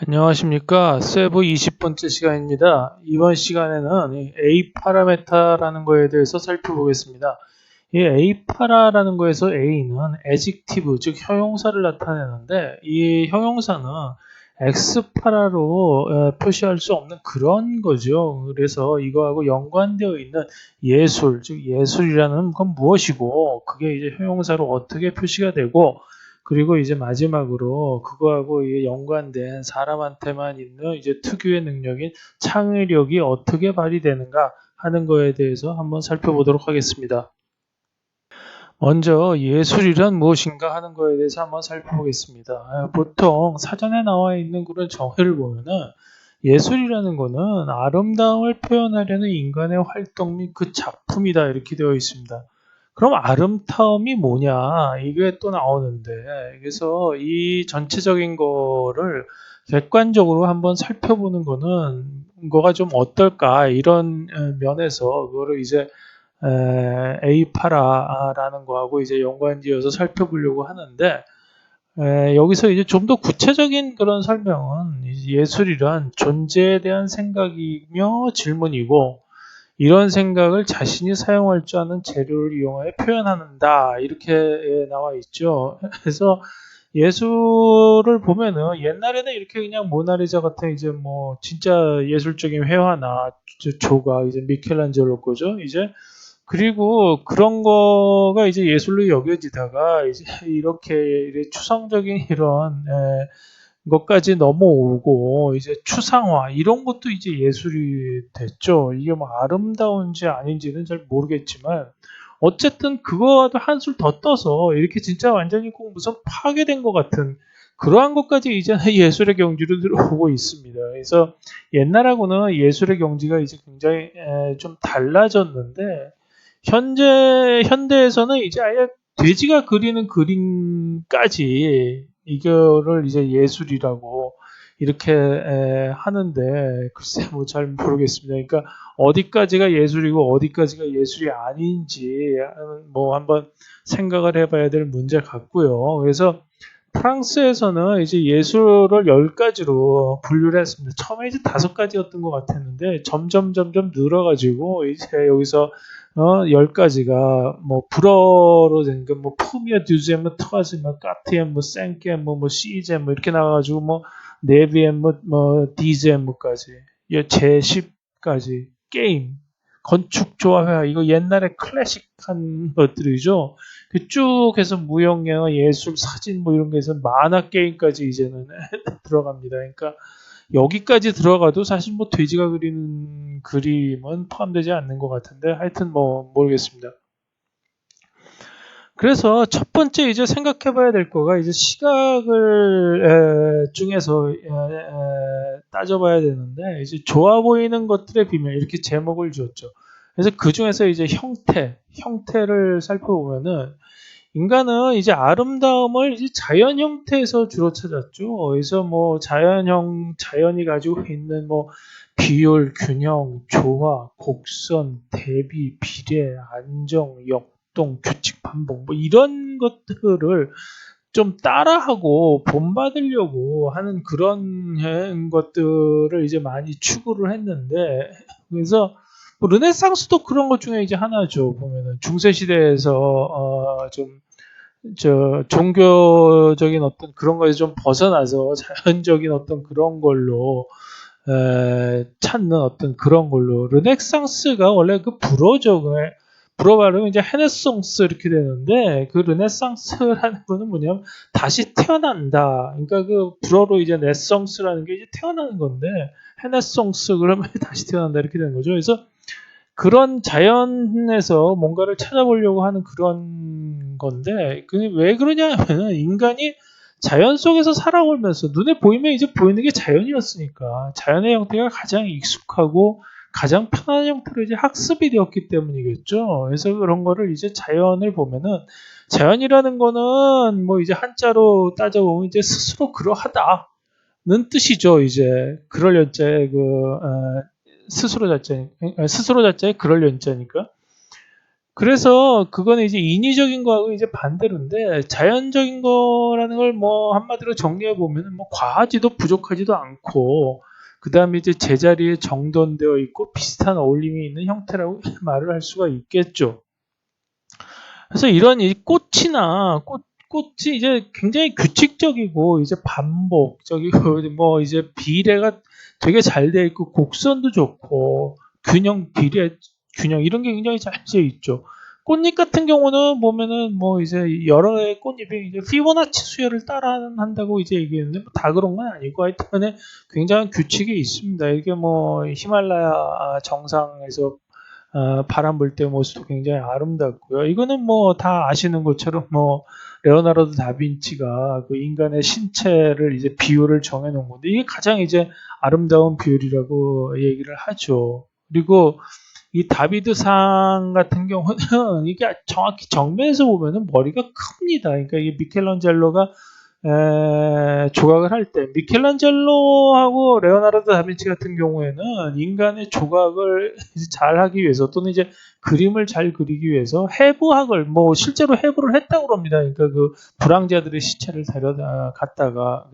안녕하십니까. 세부 20번째 시간입니다. 이번 시간에는 이 A 파라메타라는 거에 대해서 살펴보겠습니다. 이 A 파라라는 거에서 A는 adjective, 즉 형용사를 나타내는데 이 형용사는 X 파라로 표시할 수 없는 그런 거죠. 그래서 이거하고 연관되어 있는 예술, 즉 예술이라는 건 무엇이고 그게 이제 형용사로 어떻게 표시가 되고 그리고 이제 마지막으로 그거하고 이게 연관된 사람한테만 있는 이제 특유의 능력인 창의력이 어떻게 발휘되는가 하는 거에 대해서 한번 살펴보도록 하겠습니다. 먼저 예술이란 무엇인가 하는 거에 대해서 한번 살펴보겠습니다. 보통 사전에 나와 있는 그런 정의를 보면은 예술이라는 거는 아름다움을 표현하려는 인간의 활동 및 그 작품이다 이렇게 되어 있습니다. 그럼 아름다움이 뭐냐 이게 또 나오는데 그래서 이 전체적인 거를 객관적으로 한번 살펴보는 거는 거가 좀 어떨까 이런 면에서 그거를 이제 에이파라라는 거하고 이제 연관지어서 살펴보려고 하는데 여기서 이제 좀 더 구체적인 그런 설명은 예술이란 존재에 대한 생각이며 질문이고 이런 생각을 자신이 사용할 줄 아는 재료를 이용하여 표현한다 이렇게 나와 있죠. 그래서 예술을 보면은 옛날에는 이렇게 그냥 모나리자 같은 이제 뭐 진짜 예술적인 회화나 조각 이제 미켈란젤로 거죠. 이제 그리고 그런 거가 이제 예술로 여겨지다가 이제 이렇게 추상적인 이런 것까지 넘어오고 이제 추상화 이런 것도 이제 예술이 됐죠. 이게 뭐 아름다운지 아닌지는 잘 모르겠지만 어쨌든 그거와도 한술 더 떠서 이렇게 진짜 완전히 꼭 무슨 파괴된 것 같은 그러한 것까지 이제 예술의 경지로 들어오고 있습니다. 그래서 옛날하고는 예술의 경지가 이제 굉장히 좀 달라졌는데 현대에서는 이제 아예 돼지가 그리는 그림까지 이거를 이제 예술이라고 이렇게 하는데 글쎄 뭐 잘 모르겠습니다. 그러니까 어디까지가 예술이고 어디까지가 예술이 아닌지 뭐 한번 생각을 해봐야 될 문제 같고요. 그래서 프랑스에서는 이제 예술을 10가지로 분류를 했습니다. 처음에 이제 5가지였던 것 같았는데 점점 늘어가지고 이제 여기서 10가지가 뭐 불어로 된 거 뭐 푸미어 듀셈 뭐 트와즈 뭐 까티엠 뭐 생겜 뭐 시젠 뭐 이렇게 나와가지고 뭐 네비엠 뭐 디셈까지 제10까지 게임 건축 조화회화 이거 옛날에 클래식한 것들이죠. 쭉 해서 무형영화, 예술, 사진 뭐 이런 게 해서 만화 게임까지 이제는 들어갑니다. 그러니까 여기까지 들어가도 사실 뭐 돼지가 그리는 그림은 포함되지 않는 것 같은데 하여튼 뭐 모르겠습니다. 그래서 첫 번째 이제 생각해 봐야 될 거가 이제 시각을 중에서 따져봐야 되는데 이제 좋아 보이는 것들의 비밀 이렇게 제목을 지었죠. 그래서 그 중에서 이제 형태를 살펴보면은 인간은 이제 아름다움을 이제 자연 형태에서 주로 찾았죠. 그래서 뭐 자연이 가지고 있는 뭐 비율, 균형, 조화, 곡선, 대비, 비례, 안정, 역동, 규칙, 반복 뭐 이런 것들을 좀 따라하고 본받으려고 하는 그런 것들을 이제 많이 추구를 했는데 그래서 뭐 르네상스도 그런 것 중에 이제 하나죠. 보면은 중세 시대에서 좀 종교적인 어떤 그런 거에서 좀 벗어나서 자연적인 어떤 그런 걸로 찾는 어떤 그런 걸로 르네상스가 원래 그 불어죠. 불어 발음이 이제 헤네송스 이렇게 되는데 그 르네상스라는 거는 뭐냐면 다시 태어난다. 그러니까 그 불어로 이제 네성스라는 게 이제 태어나는 건데 헤네송스 그러면 다시 태어난다 이렇게 되는 거죠. 그래서 그런 자연에서 뭔가를 찾아보려고 하는 그런 건데 왜 그러냐 하면 인간이 자연 속에서 살아오면서 눈에 보이면 이제 보이는 게 자연이었으니까 자연의 형태가 가장 익숙하고 가장 편한 형태로 이제 학습이 되었기 때문이겠죠. 그래서 그런 거를 이제 자연을 보면은 자연이라는 거는 뭐 이제 한자로 따져보면 이제 스스로 그러하다는 뜻이죠. 이제 그럴 연자의 스스로 자체, 스스로 자체의 그럴 연자니까. 그래서 그거는 이제 인위적인 거하고 이제 반대로인데 자연적인 거라는 걸 뭐 한마디로 정리해 보면은 뭐 과하지도 부족하지도 않고 그다음에 이제 제자리에 정돈되어 있고 비슷한 어울림이 있는 형태라고 말을 할 수가 있겠죠. 그래서 이런 이 꽃이 이제 굉장히 규칙적이고 이제 반복적이고 뭐 이제 비례가 되게 잘 돼 있고 곡선도 좋고 균형 이런 게 굉장히 잘 돼 있죠. 꽃잎 같은 경우는 보면은 뭐 이제 여러 개의 꽃잎이 이제 피보나치 수열을 따라한다고 이제 얘기했는데 뭐다 그런 건 아니고 하여튼간에 굉장한 규칙이 있습니다. 이게 뭐 히말라야 정상에서 바람 불 때 모습도 굉장히 아름답고요. 이거는 뭐 다 아시는 것처럼 뭐 레오나르도 다빈치가 그 인간의 신체를 이제 비율을 정해 놓은 건데 이게 가장 이제 아름다운 비율이라고 얘기를 하죠. 그리고 이 다비드상 같은 경우는 이게 정확히 정면에서 보면은 머리가 큽니다. 그러니까 이게 미켈란젤로가 조각을 할 때 미켈란젤로하고 레오나르도 다빈치 같은 경우에는 인간의 조각을 잘 하기 위해서 또는 이제 그림을 잘 그리기 위해서 해부학을 뭐 실제로 해부를 했다고 합니다. 그러니까 그 불황자들의 시체를 데려다 갔다가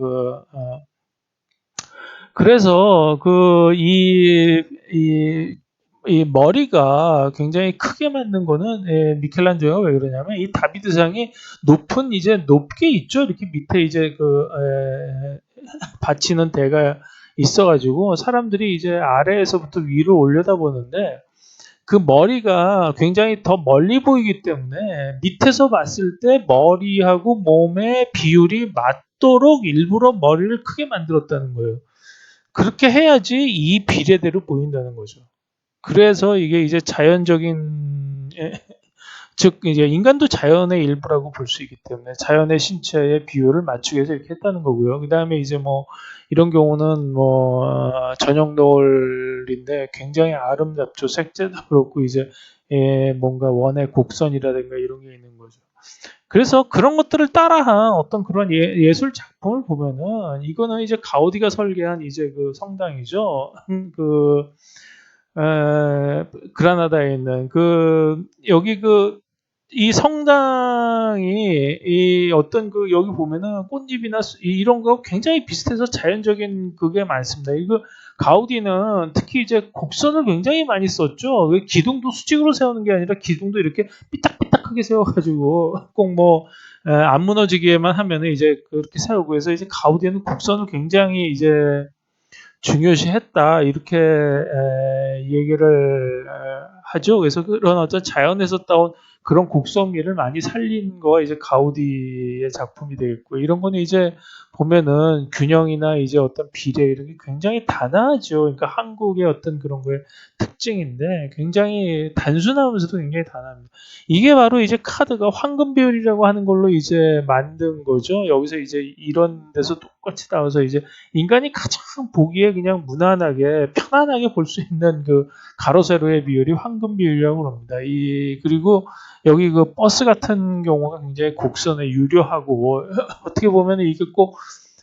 그래서 이 머리가 굉장히 크게 만든 거는 미켈란젤로가 왜 그러냐면 이 다비드상이 높게 있죠. 이렇게 밑에 이제 받치는 대가 있어가지고 사람들이 이제 아래에서부터 위로 올려다보는데 그 머리가 굉장히 더 멀리 보이기 때문에 밑에서 봤을 때 머리하고 몸의 비율이 맞도록 일부러 머리를 크게 만들었다는 거예요. 그렇게 해야지 이 비례대로 보인다는 거죠. 그래서 이게 이제 자연적인 즉 이제 인간도 자연의 일부라고 볼 수 있기 때문에 자연의 신체의 비율을 맞추기 위해서 이렇게 했다는 거고요. 그다음에 이제 뭐 이런 경우는 뭐 저녁 노을인데 굉장히 아름답죠. 색채도 그렇고 이제 뭔가 원의 곡선이라든가 이런 게 있는 거죠. 그래서 그런 것들을 따라한 어떤 그런 예술 작품을 보면은 이거는 이제 가우디가 설계한 이제 그 성당이죠. 그라나다에 있는 여기 이 성당이 이 어떤 여기 보면은 꽃잎이나 이런 거 굉장히 비슷해서 자연적인 그게 많습니다. 이거 가우디는 특히 이제 곡선을 굉장히 많이 썼죠. 기둥도 수직으로 세우는 게 아니라 기둥도 이렇게 삐딱삐딱하게 세워가지고 꼭 뭐 안 무너지게만 하면은 이제 그렇게 세우고 해서 이제 가우디는 곡선을 굉장히 이제 중요시했다 이렇게 얘기를 하죠. 그래서 그런 어떤 자연에서 따온 그런 곡성미를 많이 살린 거가 이제 가우디의 작품이 되겠고 이런 거는 이제 보면은 균형이나 이제 어떤 비례 이런 게 굉장히 단아하죠. 그러니까 한국의 어떤 그런 거의 특징인데 굉장히 단순하면서도 굉장히 단아합니다. 이게 바로 이제 카드가 황금 비율이라고 하는 걸로 이제 만든 거죠. 여기서 이제 이런 데서 똑같이 나와서 이제 인간이 가장 보기에 그냥 무난하게 편안하게 볼 수 있는 그 가로 세로의 비율이 황금 비율이라고 합니다. 그리고 여기 그 버스 같은 경우가 굉장히 곡선에 유려하고 어떻게 보면 이게 꼭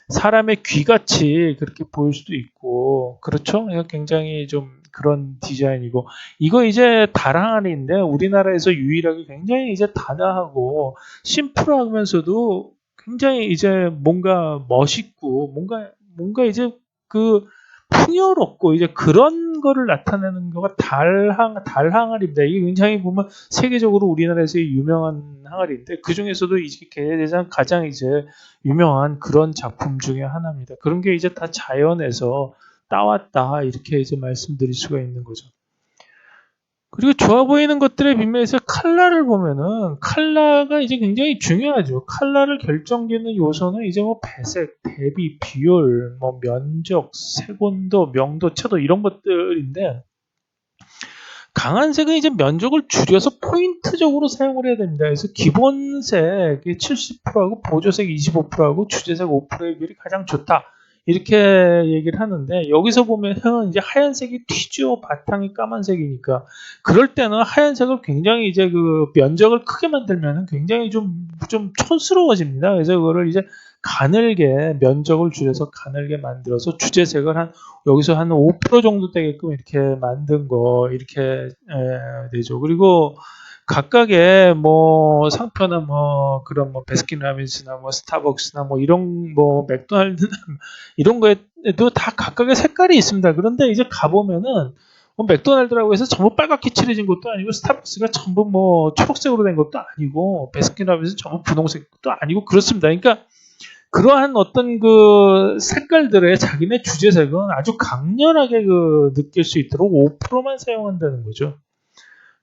사람의 귀같이 그렇게 보일 수도 있고 그렇죠? 이거 굉장히 좀 그런 디자인이고 이거 이제 다랑아리인데 우리나라에서 유일하게 굉장히 이제 단아하고 심플하면서도 굉장히 이제 뭔가 멋있고 뭔가 이제 풍요롭고 이제 그런 거를 나타내는 거가 달 항아리입니다. 이게 굉장히 보면 세계적으로 우리나라에서 유명한 항아리인데 그 중에서도 이제 개대장 가장 이제 유명한 그런 작품 중에 하나입니다. 그런 게 이제 다 자연에서 따왔다 이렇게 이제 말씀드릴 수가 있는 거죠. 그리고 좋아 보이는 것들의 빈면에서 칼라를 보면은 칼라가 이제 굉장히 중요하죠. 칼라를 결정짓는 요소는 이제 뭐 배색, 대비, 비율, 뭐 면적, 색온도, 명도, 채도 이런 것들인데 강한 색은 이제 면적을 줄여서 포인트적으로 사용을 해야 됩니다. 그래서 기본색이 70%하고 보조색 25%하고 주제색 5%의 비율이 가장 좋다. 이렇게 얘기를 하는데 여기서 보면은 이제 하얀색이 튀죠. 바탕이 까만색이니까. 그럴 때는 하얀색을 굉장히 이제 면적을 크게 만들면 굉장히 좀 촌스러워집니다. 그래서 그거를 이제 가늘게 면적을 줄여서 가늘게 만들어서 주제색을 여기서 한 5% 정도 되게끔 이렇게 만든 거 이렇게 되죠. 그리고 각각의 뭐 상표나 뭐 그런 뭐 베스킨라빈스나 뭐 스타벅스나 뭐 이런 뭐 맥도날드나 이런 거에도 다 각각의 색깔이 있습니다. 그런데 이제 가보면은 뭐 맥도날드라고 해서 전부 빨갛게 칠해진 것도 아니고 스타벅스가 전부 뭐 초록색으로 된 것도 아니고 베스킨라빈스 전부 분홍색도 아니고 그렇습니다. 그러니까 그러한 어떤 그 색깔들의 자기네 주제색은 아주 강렬하게 그 느낄 수 있도록 5%만 사용한다는 거죠.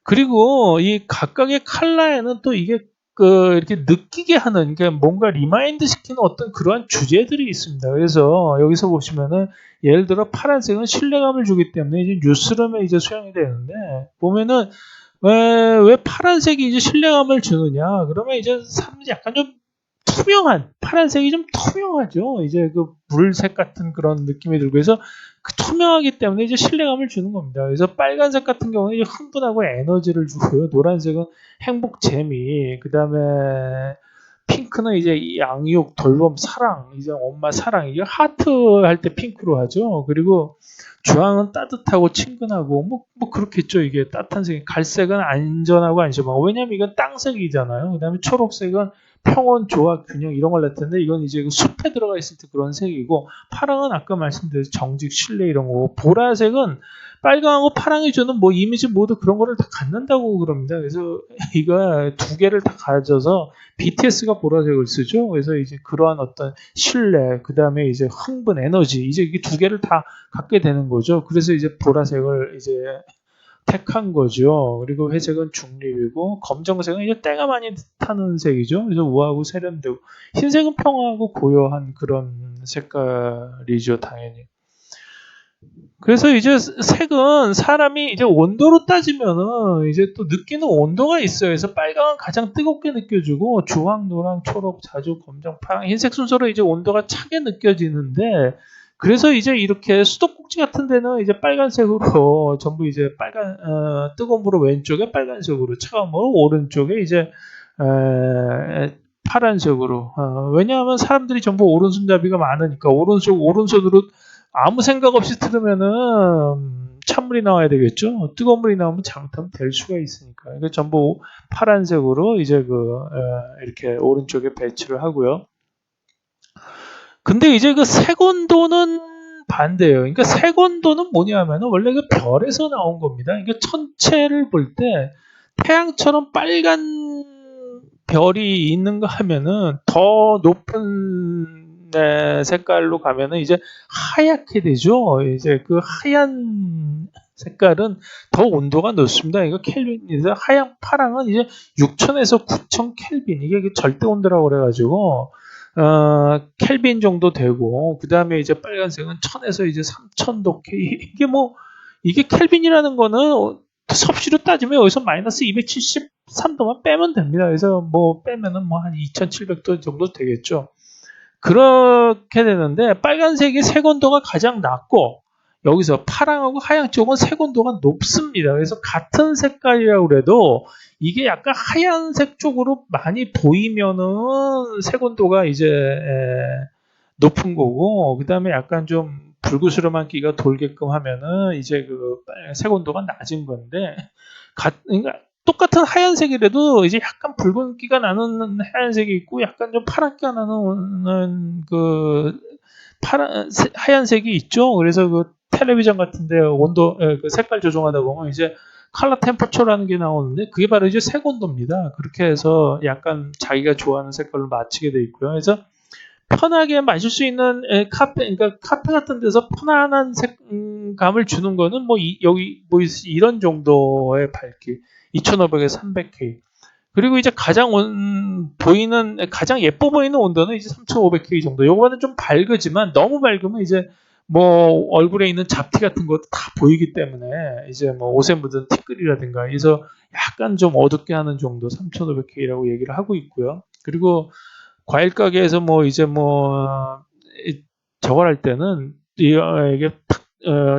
그리고 이 각각의 컬러에는 또 이게 그 이렇게 느끼게 하는 그러니까 뭔가 리마인드 시키는 어떤 그러한 주제들이 있습니다. 그래서 여기서 보시면은 예를 들어 파란색은 신뢰감을 주기 때문에 이제 뉴스룸에 이제 수용이 되는데 보면은 왜 파란색이 이제 신뢰감을 주느냐? 그러면 이제 사람들이 약간 좀 투명한 파란색이 좀 투명하죠. 이제 그 물색 같은 그런 느낌이 들고 해서 그 투명하기 때문에 이제 신뢰감을 주는 겁니다. 그래서 빨간색 같은 경우는 이제 흥분하고 에너지를 주고요. 노란색은 행복, 재미, 그 다음에 핑크는 이제 양육, 돌봄, 사랑, 이제 엄마 사랑, 이게 하트 할 때 핑크로 하죠. 그리고 주황은 따뜻하고 친근하고 뭐 그렇겠죠. 이게 따뜻한 색. 갈색은 안전하고 안심하고. 왜냐면 이건 땅색이잖아요. 그다음에 초록색은 평온, 조화, 균형 이런 걸 나타내는데 이건 이제 그 숲에 들어가 있을 때 그런 색이고 파랑은 아까 말씀드린 정직, 신뢰 이런 거고 보라색은 빨강하고 파랑이 주는 뭐 이미지 모두 그런 거를 다 갖는다고 그럽니다. 그래서 이거 두 개를 다 가져서 BTS가 보라색을 쓰죠. 그래서 이제 그러한 어떤 신뢰, 그 다음에 이제 흥분, 에너지, 이제 이게 두 개를 다 갖게 되는 거죠. 그래서 이제 보라색을 이제 택한 거죠. 그리고 회색은 중립이고 검정색은 이제 때가 많이 타는 색이죠. 그래서 우아하고 세련되고 흰색은 평화하고 고요한 그런 색깔이죠, 당연히. 그래서 이제 색은 사람이 이제 온도로 따지면은 이제 또 느끼는 온도가 있어요. 그래서 빨강은 가장 뜨겁게 느껴지고 주황, 노랑, 초록, 자주, 검정, 파랑, 흰색 순서로 이제 온도가 차게 느껴지는데 그래서 이제 이렇게 수도꼭지 같은 데는 이제 빨간색으로 전부 이제 뜨거운 물은 왼쪽에 빨간색으로 차가운 물은 오른쪽에 이제 파란색으로 왜냐하면 사람들이 전부 오른손잡이가 많으니까 오른손으로 아무 생각 없이 틀으면은 찬물이 나와야 되겠죠. 뜨거운 물이 나오면 잘못하면 될 수가 있으니까. 이게 전부 파란색으로 이제 이렇게 오른쪽에 배치를 하고요. 근데 이제 그 색온도는 반대예요. 그러니까 색온도는 뭐냐면은 원래 그 별에서 나온 겁니다. 그러니까 천체를 볼 때 태양처럼 빨간 별이 있는가 하면은 더 높은 색깔로 가면은 이제 하얗게 되죠. 이제 그 하얀 색깔은 더 온도가 높습니다. 이거 켈빈이서 하얀 파랑은 이제 6,000에서 9,000 켈빈 이게 절대 온도라고 그래가지고 켈빈 정도 되고 그 다음에 이제 빨간색은 1000에서 이제 3000도 이게 뭐 이게 켈빈이라는 거는 섭씨로 따지면 여기서 마이너스 273도만 빼면 됩니다. 그래서 뭐 빼면은 뭐 한 2700도 정도 되겠죠. 그렇게 되는데 빨간색이 색온도가 가장 낮고 여기서 파랑하고 하양 쪽은 색온도가 높습니다. 그래서 같은 색깔이라고 그래도 이게 약간 하얀색 쪽으로 많이 보이면은 색온도가 이제 높은 거고 그 다음에 약간 좀 불그스름한 기가 돌게끔 하면은 이제 그 색온도가 낮은 건데 그러니까 똑같은 하얀색이라도 이제 약간 붉은기가 나는 하얀색이 있고 약간 좀 파랗게 나는 그 하얀색이 있죠. 그래서 그 텔레비전 같은데 온도 그 색깔 조정하다 보면 이제 컬러 템퍼처라는 게 나오는데 그게 바로 이제 색온도입니다. 그렇게 해서 약간 자기가 좋아하는 색깔로 맞추게 돼 있고요. 그래서 편하게 마실 수 있는 그러니까 카페 같은 데서 편안한 색감을 주는 거는 뭐 여기 뭐 이런 정도의 밝기 2500에서 300K 그리고 이제 가장 예뻐 보이는 온도는 이제 3500K 정도. 요거는 좀 밝으지만 너무 밝으면 이제 뭐 얼굴에 있는 잡티 같은 것도 다 보이기 때문에 이제 뭐 옷에 묻은 티끌이라든가 그래서 약간 좀 어둡게 하는 정도 3500K라고 얘기를 하고 있고요. 그리고 과일 가게에서 뭐 이제 뭐 저걸 할 때는 이게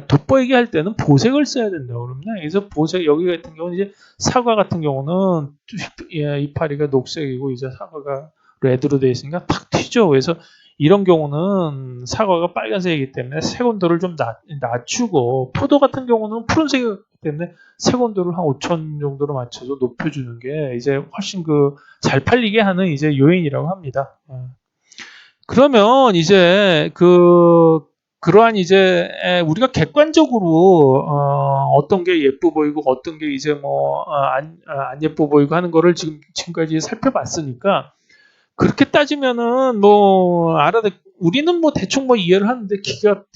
돋보이게 할 때는 보색을 써야 된다고 그럽니다. 그래서 보색 여기 같은 경우는 이제 사과 같은 경우는 이파리가 녹색이고 이제 사과가 레드로 되어 있으니까 탁 튀죠. 그래서 이런 경우는 사과가 빨간색이기 때문에 색온도를 좀 낮추고, 포도 같은 경우는 푸른색이기 때문에 색온도를 한 5000 정도로 맞춰서 높여주는 게 이제 훨씬 잘 팔리게 하는 이제 요인이라고 합니다. 그러면 이제 그러한 이제 우리가 객관적으로 어떤 게 예뻐 보이고 어떤 게 이제 안 예뻐 보이고 하는 거를 지금까지 살펴봤으니까, 그렇게 따지면은 우리는 대충 이해를 하는데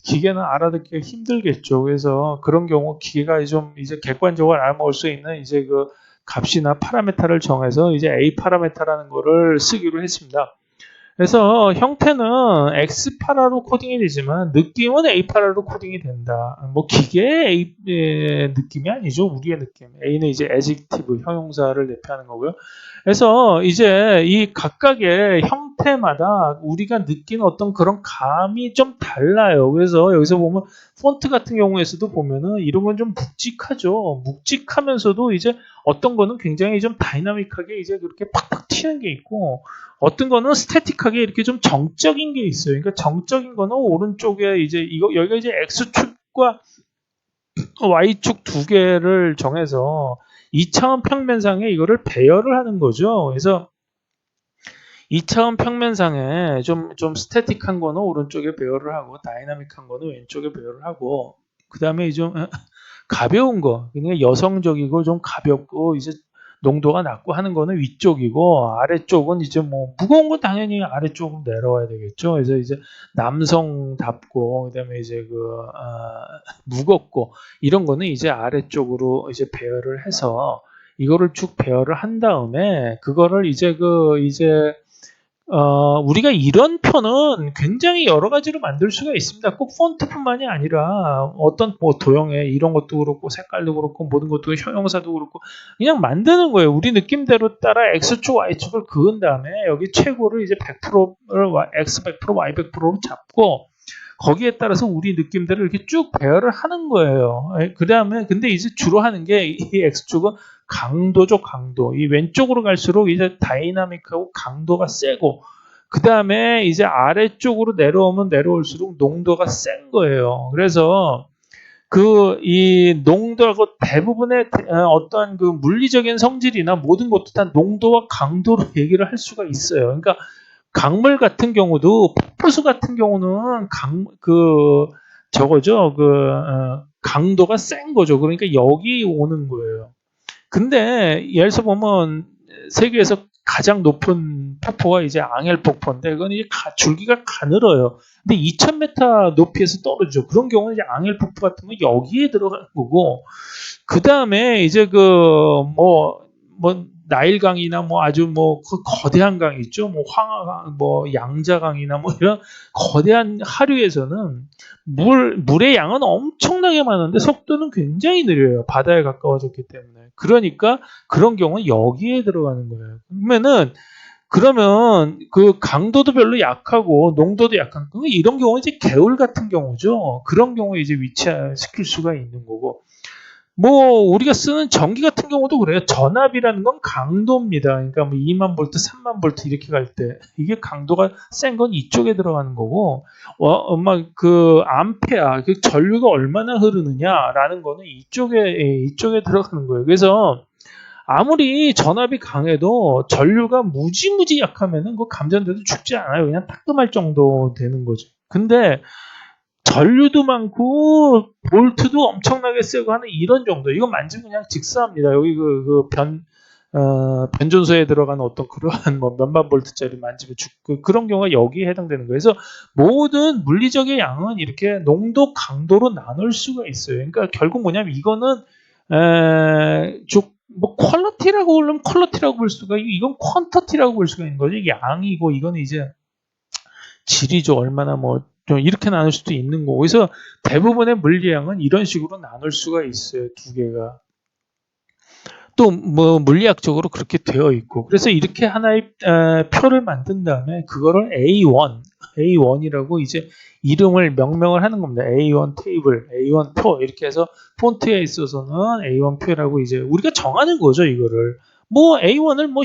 기계는 알아듣기가 힘들겠죠. 그래서 그런 경우 기계가 좀 이제 객관적으로 알아먹을 수 있는 이제 값이나 파라메타를 정해서 이제 A 파라메타라는 거를 쓰기로 했습니다. 그래서 형태는 X파라로 코딩이 되지만 느낌은 A파라로 코딩이 된다. 기계의 느낌이 아니죠. 우리의 느낌. A는 이제 adjective, 형용사를 대표하는 거고요. 그래서 이제 이 각각의 형태마다 우리가 느끼는 어떤 그런 감이 좀 달라요. 그래서 여기서 보면 폰트 같은 경우에서도 보면은 이런 건 좀 묵직하죠. 묵직하면서도 이제 어떤 거는 굉장히 좀 다이나믹하게 이제 그렇게 팍팍 튀는 게 있고, 어떤 거는 스태틱하게 이렇게 좀 정적인 게 있어요. 그러니까 정적인 거는 오른쪽에 이제 여기가 이제 X축과 Y축 두 개를 정해서 2차원 평면상에 이거를 배열을 하는 거죠. 그래서 2차원 평면상에 좀 스태틱한 거는 오른쪽에 배열을 하고, 다이나믹한 거는 왼쪽에 배열을 하고, 그 다음에 좀 가벼운 거, 그냥 여성적이고 좀 가볍고 이제 농도가 낮고 하는 거는 위쪽이고, 아래쪽은 이제 무거운 건 당연히 아래쪽으로 내려와야 되겠죠. 그래서 이제 남성답고, 그다음에 이제 무겁고 이런 거는 이제 아래쪽으로 이제 배열을 해서 이거를 쭉 배열을 한 다음에 그거를 이제 우리가 이런 표는 굉장히 여러 가지로 만들 수가 있습니다. 꼭 폰트뿐만이 아니라 어떤 도형에 이런 것도 그렇고 색깔도 그렇고 모든 것도 형용사도 그렇고 그냥 만드는 거예요. 우리 느낌대로 따라 X축, Y축을 그은 다음에 여기 최고를 이제 100%를 X 100%, Y 100%로 잡고 거기에 따라서 우리 느낌대로 이렇게 쭉 배열을 하는 거예요. 그 다음에 근데 이제 주로 하는 게 이 X축은 강도죠, 강도. 이 왼쪽으로 갈수록 이제 다이나믹하고 강도가 세고, 그 다음에 이제 아래쪽으로 내려오면 내려올수록 농도가 센 거예요. 그래서 이 농도하고 대부분의 어떠한 물리적인 성질이나 모든 것도 다 농도와 강도로 얘기를 할 수가 있어요. 그러니까 강물 같은 경우도, 폭포수 같은 경우는 저거죠. 강도가 센 거죠. 그러니까 여기 오는 거예요. 근데 예를 들어서 보면 세계에서 가장 높은 폭포가 이제 앙헬 폭포인데, 그건 이제 줄기가 가늘어요. 근데 2000m 높이에서 떨어지죠. 그런 경우는 이제 앙헬 폭포 같은 건 여기에 들어가는 거고, 그 다음에 이제 나일강이나 아주 거대한 강이 있죠. 황하강, 양자강이나 이런 거대한 하류에서는 물의 양은 엄청나게 많은데 속도는 굉장히 느려요. 바다에 가까워졌기 때문에. 그러니까 그런 경우는 여기에 들어가는 거예요. 그러면 강도도 별로 약하고 농도도 약한, 이런 경우는 이제 개울 같은 경우죠. 그런 경우에 이제 위치시킬 수가 있는 거고, 우리가 쓰는 전기 같은 경우도 그래요. 전압이라는 건 강도입니다. 그러니까 2만 볼트, 3만 볼트 이렇게 갈 때 이게 강도가 센 건 이쪽에 들어가는 거고, 암페아, 전류가 얼마나 흐르느냐라는 거는 이쪽에 들어가는 거예요. 그래서 아무리 전압이 강해도 전류가 무지무지 약하면은 감전돼도 죽지 않아요. 그냥 따끔할 정도 되는 거죠. 근데 전류도 많고 볼트도 엄청나게 세고 하는 이런 정도. 이건 만지면 그냥 직사합니다. 여기 변전소에 들어가는 어떤 그러한 몇만 볼트짜리 만지면 죽고, 그런 경우가 여기에 해당되는 거예요. 그래서 모든 물리적인 양은 이렇게 농도, 강도로 나눌 수가 있어요. 그러니까 결국 뭐냐면 이거는 퀄리티라고 그러면 퀄리티라고 볼 수가 있고, 이건 퀀터티라고 볼 수가 있는 거죠. 이게 양이고, 이거는 이제 질이죠. 얼마나 좀 이렇게 나눌 수도 있는 거고. 그래서 대부분의 물리량은 이런 식으로 나눌 수가 있어요. 두 개가. 또 물리학적으로 그렇게 되어 있고. 그래서 이렇게 하나의 표를 만든 다음에 그거를 A1이라고 이제 명명을 하는 겁니다. A1 테이블, A1 표 이렇게 해서 폰트에 있어서는 A1 표라고 이제 우리가 정하는 거죠. 이거를 뭐 A1을 뭐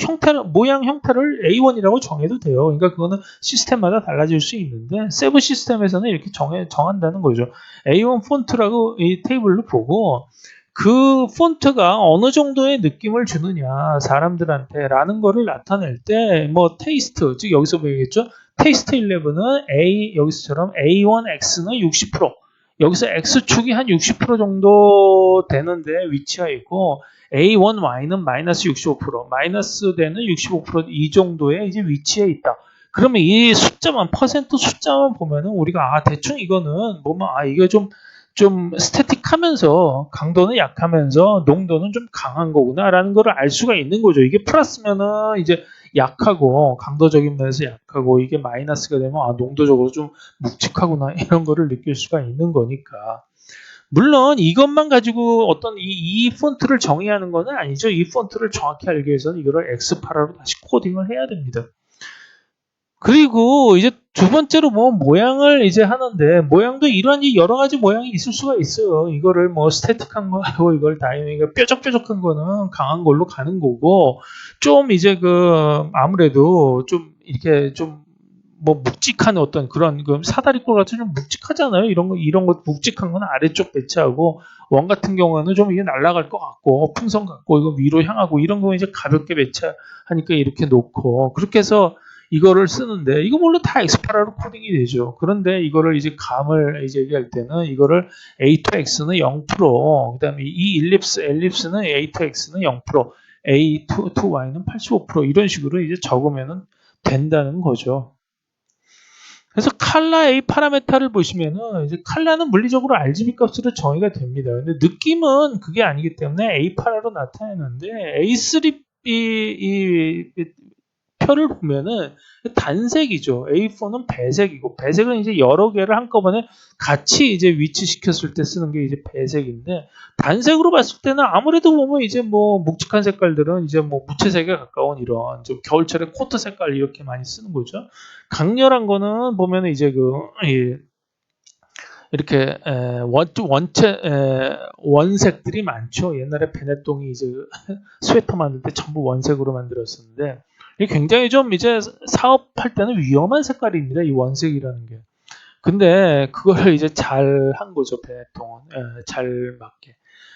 모양 형태를 A1이라고 정해도 돼요. 그러니까 그거는 시스템마다 달라질 수 있는데 세부 시스템에서는 이렇게 정한다는 거죠. A1 폰트라고 이 테이블로 보고 그 폰트가 어느 정도의 느낌을 주느냐 사람들한테라는 거를 나타낼 때 뭐 테이스트 즉 여기서 보이겠죠? 테이스트 11은 여기서처럼 A1X는 60% 여기서 X축이 한 60% 정도 되는데 위치해 있고 A1Y는 마이너스 65% 마이너스 되는 65%이 정도의 이제 위치에 있다. 그러면 이 숫자만 퍼센트 숫자만 보면은 우리가 대충 이거는 보면 이게 좀 스태틱하면서 강도는 약하면서 농도는 좀 강한 거구나라는 걸 알 수가 있는 거죠. 이게 플러스면은 이제 약하고 강도적인 면에서 약하고 이게 마이너스가 되면 농도적으로 좀 묵직하구나 이런 거를 느낄 수가 있는 거니까. 물론 이것만 가지고 어떤 이 폰트를 정의하는 건 아니죠. 이 폰트를 정확히 알기 위해서는 이거를 엑스파라로 다시 코딩을 해야 됩니다. 그리고 이제 두 번째로 뭐 모양을 이제 하는데 모양도 이러한 여러 가지 모양이 있을 수가 있어요. 이거를 뭐 스태틱한 거 하고 이걸 다이내믹 뾰족뾰족한 거는 강한 걸로 가는 거고 좀 이제 아무래도 좀 이렇게 좀 뭐 묵직한 어떤 그런 사다리꼴 같은 좀 묵직하잖아요. 이런 거 묵직한 건 아래쪽 배치하고 원 같은 경우는 좀 이게 날아갈 것 같고 풍선 같고 이거 위로 향하고 이런 거 이제 가볍게 배치하니까 이렇게 놓고 그렇게 해서 이거를 쓰는데 이거 물론 다 엑스파라로 코딩이 되죠. 그런데 이거를 이제 감을 이제 얘기할 때는 이거를 A2X는 0%, 그다음에 이 엘립스는 A2X는 0%, A2Y는 85% 이런 식으로 이제 적으면은 된다는 거죠. 그래서 칼라 A 파라메타를 보시면은 이제 칼라는 물리적으로 RGB 값으로 정의가 됩니다. 근데 느낌은 그게 아니기 때문에 A 파라로 나타내는데 A3 이 표를 보면은 단색이죠. A4는 배색이고 배색은 이제 여러 개를 한꺼번에 같이 이제 위치시켰을 때 쓰는 게 이제 배색인데 단색으로 봤을 때는 아무래도 보면 이제 뭐 묵직한 색깔들은 이제 뭐 무채색에 가까운 이런 좀 겨울철에 코트 색깔 이렇게 많이 쓰는 거죠. 강렬한 거는 보면은 이제 이렇게 원색들이 많죠. 옛날에 베네똥이 이제 스웨터 만들 때 전부 원색으로 만들었었는데 이게 굉장히 좀 이제 사업할 때는 위험한 색깔입니다. 이 원색이라는 게. 근데 그걸 이제 잘 한 거죠. 베네똥은 잘 맞게.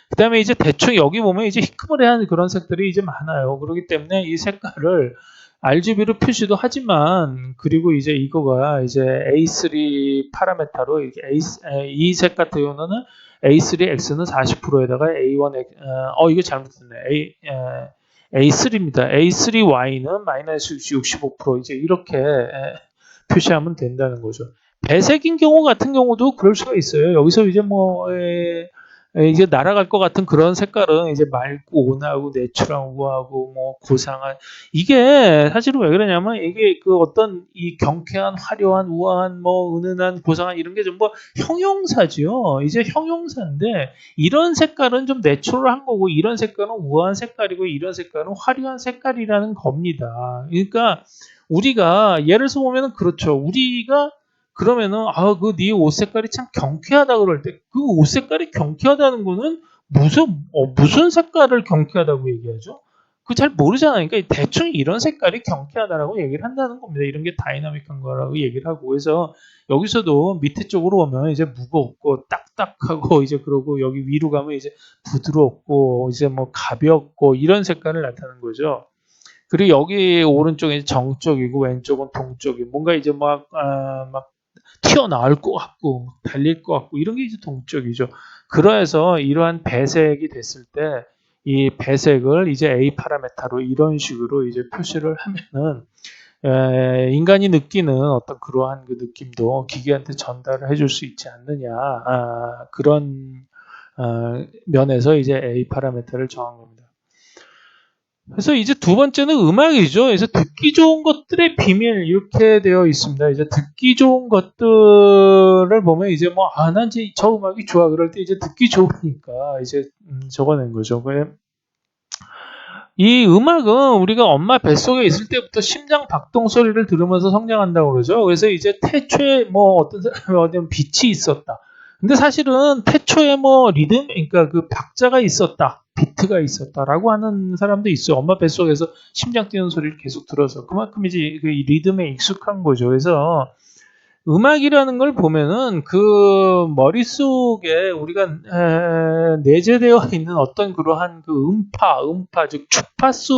그다음에 이제 대충 여기 보면 이제 희끄무레한 그런 색들이 이제 많아요. 그렇기 때문에 이 색깔을 RGB로 표시도 하지만 그리고 이제 이거가 이제 A3 파라메타로 이렇게 이 색 같은 경우는 A3X는 40%에다가 A1X 이거 잘못했네. A3입니다. A3Y는 마이너스 65% 이제 이렇게 표시하면 된다는 거죠. 배색인 경우 같은 경우도 그럴 수가 있어요. 여기서 이제 이제 날아갈 것 같은 그런 색깔은 이제 맑고 온화하고 내추럴하고 우아하고 뭐 고상한 이게 사실은 왜 그러냐면 이게 어떤 이 경쾌한 화려한 우아한 뭐 은은한 고상한 이런 게 전부 형용사죠. 이제 형용사인데 이런 색깔은 좀 내추럴한 거고 이런 색깔은 우아한 색깔이고 이런 색깔은 화려한 색깔이라는 겁니다. 그러니까 우리가 예를 들어서 보면은 그렇죠. 우리가 그러면은 네 옷 색깔이 참 경쾌하다 그럴 때 그 옷 색깔이 경쾌하다는 거는 무슨 색깔을 경쾌하다고 얘기하죠? 그 잘 모르잖아요. 그러니까 대충 이런 색깔이 경쾌하다라고 얘기를 한다는 겁니다. 이런 게 다이나믹한 거라고 얘기를 하고 그래서 여기서도 밑에 쪽으로 오면 이제 무겁고 딱딱하고 이제 그러고 여기 위로 가면 이제 부드럽고 이제 뭐 가볍고 이런 색깔을 나타내는 거죠. 그리고 여기 오른쪽에 정적이고 왼쪽은 동적이 뭔가 이제 막 튀어나올 것 같고 달릴 것 같고 이런 게 이제 동적이죠. 그래서 이러한 배색이 됐을 때 이 배색을 이제 A 파라메타로 이런 식으로 이제 표시를 하면은 인간이 느끼는 어떤 그러한 그 느낌도 기계한테 전달을 해줄 수 있지 않느냐 그런 면에서 이제 A 파라메타를 정한 겁니다. 그래서 이제 두 번째는 음악이죠. 그래서 듣기 좋은 것들의 비밀 이렇게 되어 있습니다. 이제 듣기 좋은 것들을 보면 이제 난 이제 저 음악이 좋아 그럴 때 이제 듣기 좋으니까 이제 적어낸 거죠. 이 음악은 우리가 엄마 뱃속에 있을 때부터 심장 박동 소리를 들으면서 성장한다고 그러죠. 그래서 이제 태초에 어떤 사람이 빛이 있었다. 근데 사실은 태초에 리듬, 그러니까 그 박자가 있었다. 비트가 있었다라고 하는 사람도 있어요. 엄마 뱃속에서 심장 뛰는 소리를 계속 들어서 그만큼 이제 그 리듬에 익숙한 거죠. 그래서 음악이라는 걸 보면은 그 머릿속에 우리가 내재되어 있는 어떤 그러한 그 음파 즉 주파수가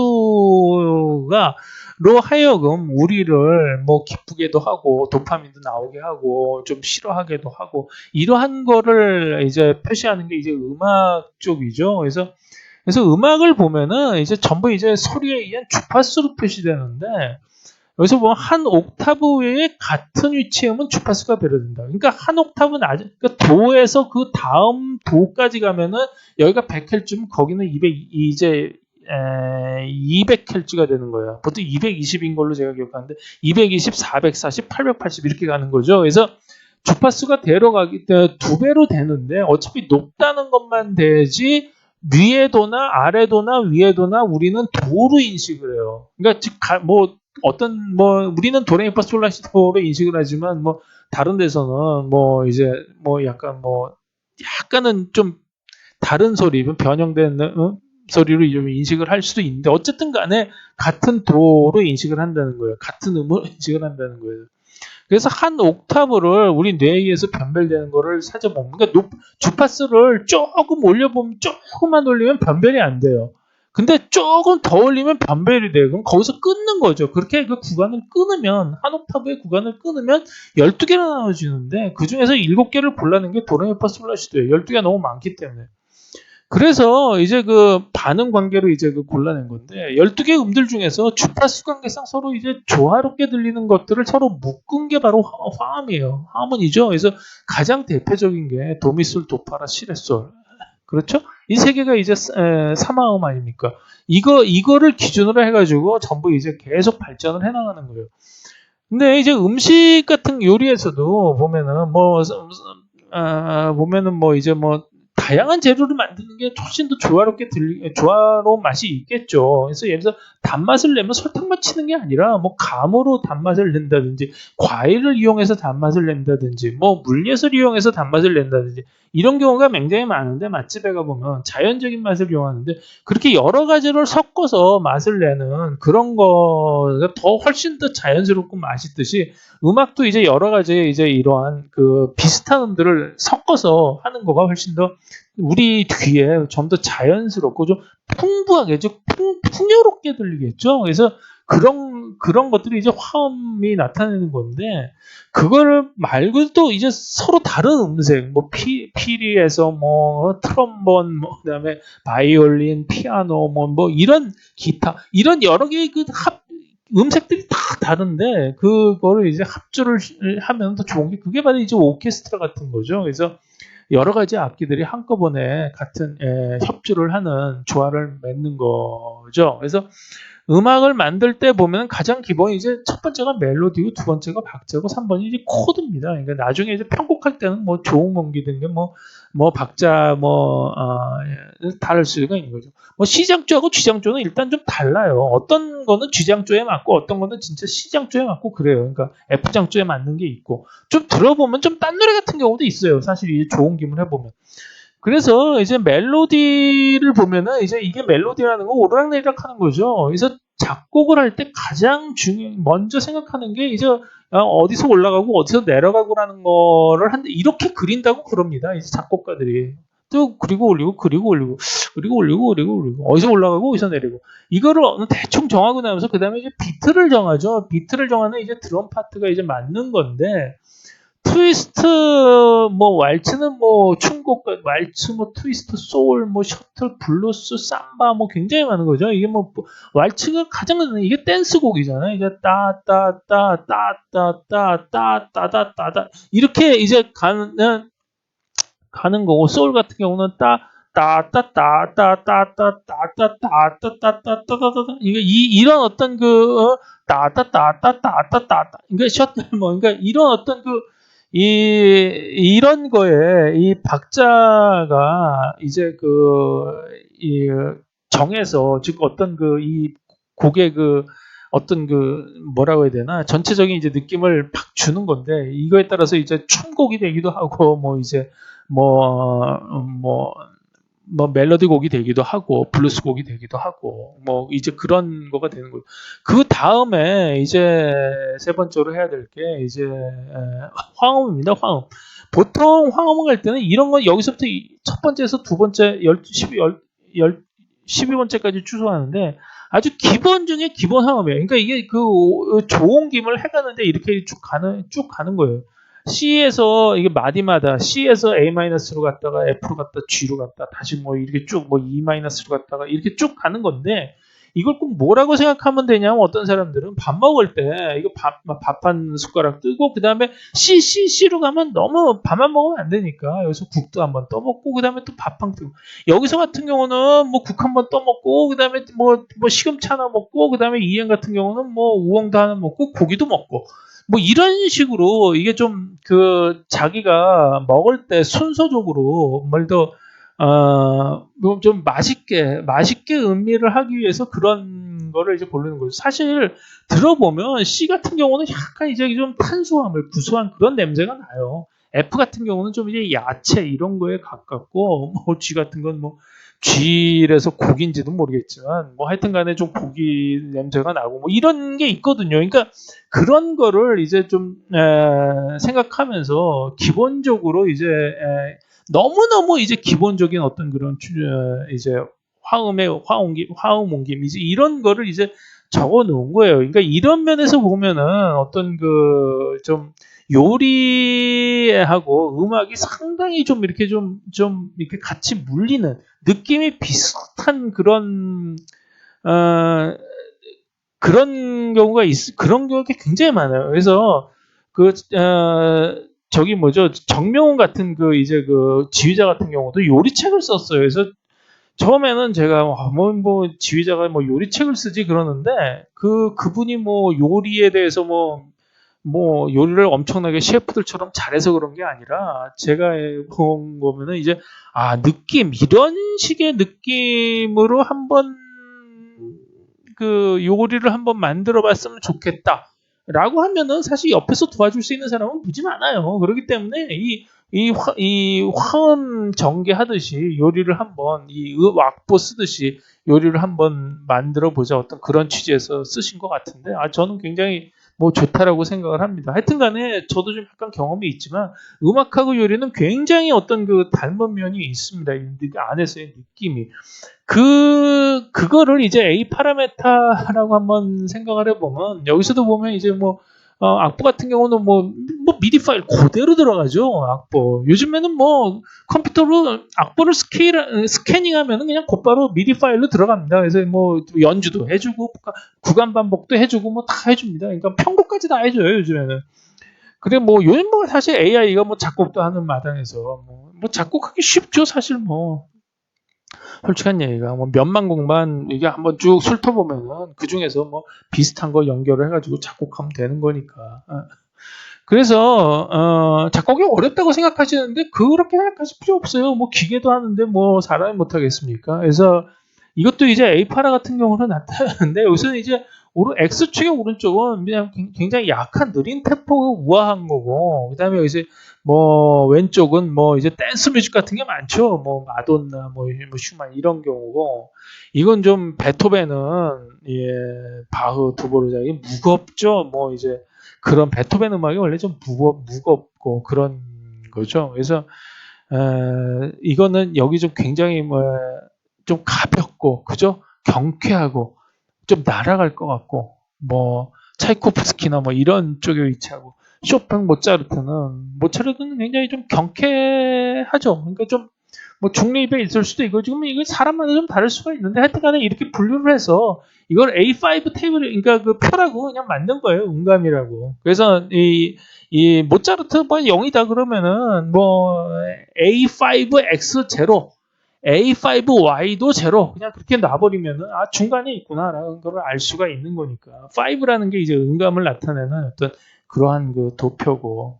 로 하여금 우리를 뭐 기쁘게도 하고 도파민도 나오게 하고 좀 싫어하게도 하고 이러한 거를 이제 표시하는 게 이제 음악 쪽이죠. 그래서 음악을 보면은 이제 전부 이제 소리에 의한 주파수로 표시되는데 여기서 보면 한 옥타브 외에 같은 위치의 음은 주파수가 배려된다. 그러니까 한 옥타브는 그러니까 도에서 그 다음 도까지 가면은 여기가 100Hz면 거기는 200Hz가 되는 거예요. 보통 220인 걸로 제가 기억하는데 220, 440, 880 이렇게 가는 거죠. 그래서 주파수가 내려가기 때문에 두 배로 되는데 어차피 높다는 것만 되지 위에도나 아래도나 위에도나 우리는 도로 인식을 해요. 그러니까 즉 우리는 도레미파솔라시도로 인식을 하지만 뭐 다른 데서는 뭐 이제 뭐 약간은 좀 다른 소리, 변형된 소리로 좀 인식을 할 수도 있는데 어쨌든 간에 같은 도로 인식을 한다는 거예요. 같은 음을 인식을 한다는 거예요. 그래서 한 옥타브를 우리 뇌에 의해서 변별되는 거를 찾아보면 그러니까 주파수를 조금 올려보면 조금만 올리면 변별이 안 돼요. 근데 조금 더 올리면 변별이 돼요. 그럼 거기서 끊는 거죠. 그렇게 그 구간을 끊으면 한 옥타브의 구간을 끊으면 12개로 나눠지는데 그중에서 7개를 골라낸 게 도레미파솔라시도예요. 12개가 너무 많기 때문에. 그래서 이제 그 반응 관계로 이제 그 골라낸 건데 12개 음들 중에서 주파수 관계상 서로 이제 조화롭게 들리는 것들을 서로 묶은 게 바로 화음이에요. 하모니죠. 그래서 가장 대표적인 게 도미솔, 도파라, 시레솔. 그렇죠? 이 세 개가 이제 삼화음 아닙니까? 이거를 기준으로 해가지고 전부 이제 계속 발전을 해나가는 거예요. 근데 이제 음식 같은 요리에서도 보면은 다양한 재료를 만드는 게 훨씬 더 조화로운 맛이 있겠죠. 그래서 예를 들어서 단맛을 내면 설탕만 치는 게 아니라 뭐 감으로 단맛을 낸다든지 과일을 이용해서 단맛을 낸다든지 뭐 물엿을 이용해서 단맛을 낸다든지 이런 경우가 굉장히 많은데 맛집에 가보면 자연적인 맛을 이용하는데 그렇게 여러 가지를 섞어서 맛을 내는 그런 거가 더 훨씬 더 자연스럽고 맛있듯이 음악도 이제 여러 가지 이제 이러한 그 비슷한 음들을 섞어서 하는 거가 훨씬 더 우리 귀에 좀 더 자연스럽고 좀 풍부하게 좀 풍요롭게 들리겠죠. 그래서 그런 것들이 이제 화음이 나타내는 건데 그거를 말고도 이제 서로 다른 음색 뭐 피리에서 뭐 트럼본 뭐 그다음에 바이올린, 피아노 뭐 이런 기타 이런 여러 개의 그 음색들이 다 다른데 그거를 이제 합주를 하면 더 좋은 게 그게 바로 이제 오케스트라 같은 거죠. 그래서 여러 가지 악기들이 한꺼번에 같은 협주를 하는 조화를 맺는 거죠. 그래서 음악을 만들 때 보면 가장 기본이 이제 첫 번째가 멜로디고 두 번째가 박자고 3번이 이제 코드입니다. 그러니까 나중에 이제 편곡할 때는 뭐 좋은 음기 등의 뭐 박자 다를 수가 있는 거죠. 뭐 C장조하고 G장조는 일단 좀 달라요. 어떤 거는 G장조에 맞고 어떤 거는 진짜 C장조에 맞고 그래요. 그러니까 F장조에 맞는 게 있고 좀 들어보면 좀 딴 노래 같은 경우도 있어요. 사실 이제 좋은 김을 해보면. 그래서 이제 멜로디를 보면은 이제 이게 멜로디라는 건 오르락내리락 하는 거죠. 그래서 작곡을 할 때 가장 먼저 생각하는 게 이제 어디서 올라가고 어디서 내려가고라는 거를 이렇게 그린다고 그럽니다. 이제 작곡가들이. 또 그리고 올리고 어디서 올라가고 어디서 내리고 이거를 대충 정하고 나면서 그 다음에 이제 비트를 정하죠. 비트를 정하는 이제 드럼 파트가 이제 맞는 건데 트위스트 왈츠는 춤곡 왈츠 트위스트 소울 셔틀 블루스 삼바 굉장히 많은 거죠. 이게 왈츠가 가장 이게 댄스곡이잖아요. 이제 따따따따따따따따따따 이렇게 이제 가는 거고 소울 같은 경우는 따따따따따따따따따따따따따따 이런 어떤 따따따따따따따 이게 셔틀 그러니까 이런 어떤 이런 거에 이 박자가 이제 이 정해서 즉 어떤 이 곡의 어떤 뭐라고 해야 되나 전체적인 이제 느낌을 팍 주는 건데 이거에 따라서 이제 춤곡이 되기도 하고 이제 뭐 멜로디 곡이 되기도 하고 블루스 곡이 되기도 하고 뭐 이제 그런 거가 되는 거예요. 그 다음에 이제 세 번째로 해야 될 게 이제 화음입니다. 화음. 보통 화음을 할 때는 이런 건 여기서부터 첫 번째에서 두 번째, 12번째까지 추소하는데 아주 기본 중에 기본 화음이에요. 그러니까 이게 그 좋은 김을 해가는데 이렇게 쭉 가는 거예요. C에서 이게 마디마다 C에서 A-로 갔다가 F로 갔다 G로 갔다 다시 뭐 이렇게 쭉 뭐 E-로 갔다가 이렇게 쭉 가는 건데 이걸 꼭 뭐라고 생각하면 되냐면 어떤 사람들은 밥 먹을 때 이거 밥 한 숟가락 뜨고 그 다음에 C로 가면 너무 밥만 먹으면 안 되니까 여기서 국도 한번 떠먹고 그 다음에 또 밥 한 뜨고 여기서 같은 경우는 뭐 국 한번 떠먹고 그 다음에 뭐 시금치 하나 먹고 그 다음에 이행 같은 경우는 뭐 우엉도 하나 먹고 고기도 먹고 뭐 이런 식으로 이게 좀 그 자기가 먹을 때 순서적으로 뭘더 좀 맛있게 음미를 하기 위해서 그런 거를 이제 고르는 거죠. 사실 들어보면 C 같은 경우는 약간 이제 좀 탄수화물, 구수한 그런 냄새가 나요. F 같은 경우는 좀 이제 야채 이런 거에 가깝고, 뭐 G 같은 건 뭐 G에서 고기인지도 모르겠지만, 뭐 하여튼 간에 좀 고기 냄새가 나고, 뭐 이런 게 있거든요. 그러니까 그런 거를 이제 좀 생각하면서 기본적으로 이제 너무너무 이제 기본적인 어떤 그런 이제 화음 옮김 이제 이런 거를 이제 적어 놓은 거예요. 그러니까 이런 면에서 보면은 어떤 그 좀 요리하고 음악이 상당히 좀 이렇게 좀 이렇게 같이 물리는 느낌이 비슷한 어, 그런 경우가 굉장히 많아요. 그래서 그 저기 뭐죠 정명훈 같은 그 이제 그 지휘자 같은 경우도 요리책을 썼어요. 그래서 처음에는 제가 뭐 지휘자가 뭐 요리책을 쓰지 그러는데 그분이 뭐 요리에 대해서 뭐 요리를 엄청나게 셰프들처럼 잘해서 그런 게 아니라 제가 본 거면은 이제 이런 식의 느낌으로 한번 그 요리를 한번 만들어 봤으면 좋겠다. 라고 하면은 사실 옆에서 도와줄 수 있는 사람은 무지 많아요. 그렇기 때문에 이 화음 전개하듯이 요리를 한번 왁보 쓰듯이 요리를 한번 만들어 보자 어떤 그런 취지에서 쓰신 것 같은데 저는 굉장히 뭐 좋다라고 생각을 합니다. 하여튼 간에 저도 좀 약간 경험이 있지만 음악하고 요리는 굉장히 어떤 그 닮은 면이 있습니다. 이 안에서의 느낌이. 그거를 이제 A 파라메타라고 한번 생각을 해보면, 여기서도 보면 이제 악보 같은 경우는 뭐 미디 파일 그대로 들어가죠, 악보. 요즘에는 뭐 컴퓨터로 악보를 스캐닝 하면은 그냥 곧바로 미디 파일로 들어갑니다. 그래서 뭐 연주도 해주고, 구간 반복도 해주고, 뭐 다 해줍니다. 그러니까 편곡까지 다 해줘요, 요즘에는. 그래, 요즘 사실 AI가 뭐 작곡도 하는 마당에서, 뭐 작곡하기 쉽죠, 사실 솔직한 얘기가 몇만 곡만 이게 한번 쭉 훑어보면은 그 중에서 뭐 비슷한 거 연결을 해가지고 작곡하면 되는 거니까. 그래서 작곡이 어렵다고 생각하시는데 그렇게 생각하실 필요 없어요. 뭐 기계도 하는데 뭐 사람이 못 하겠습니까? 그래서 이것도 이제 에이파라 같은 경우는 나타나는데 여기서는 이제 X축의 오른쪽은 그냥 굉장히 약한 느린 템포가 우아한 거고 그다음에 여기서 뭐 왼쪽은 뭐 이제 댄스 뮤직 같은 게 많죠. 뭐 마돈나 뭐 슈만 이런 경우고 이건 좀 베토벤은 바흐 두보르자기 무겁죠. 뭐 이제 그런 베토벤 음악이 원래 좀 무겁고 그런 거죠. 그래서 이거는 여기 좀 굉장히 좀 가볍고 그죠? 경쾌하고 좀 날아갈 것 같고 뭐 차이코프스키나 뭐 이런 쪽에 위치하고 쇼팽 모차르트는 굉장히 좀 경쾌하죠. 그러니까 좀 뭐 중립에 있을 수도 있고 지금 이거 사람마다 좀 다를 수가 있는데 하여튼간에 이렇게 분류를 해서 이걸 A5 테이블 그러니까 그 표라고 그냥 만든 거예요. 음감이라고. 그래서 이 모차르트 뭐 0이다 그러면은 뭐 A5X0 A5Y도 제로 그냥 그렇게 놔버리면은 중간에 있구나라는 걸 알 수가 있는 거니까 5라는 게 이제 음감을 나타내는 어떤 그러한 그 도표고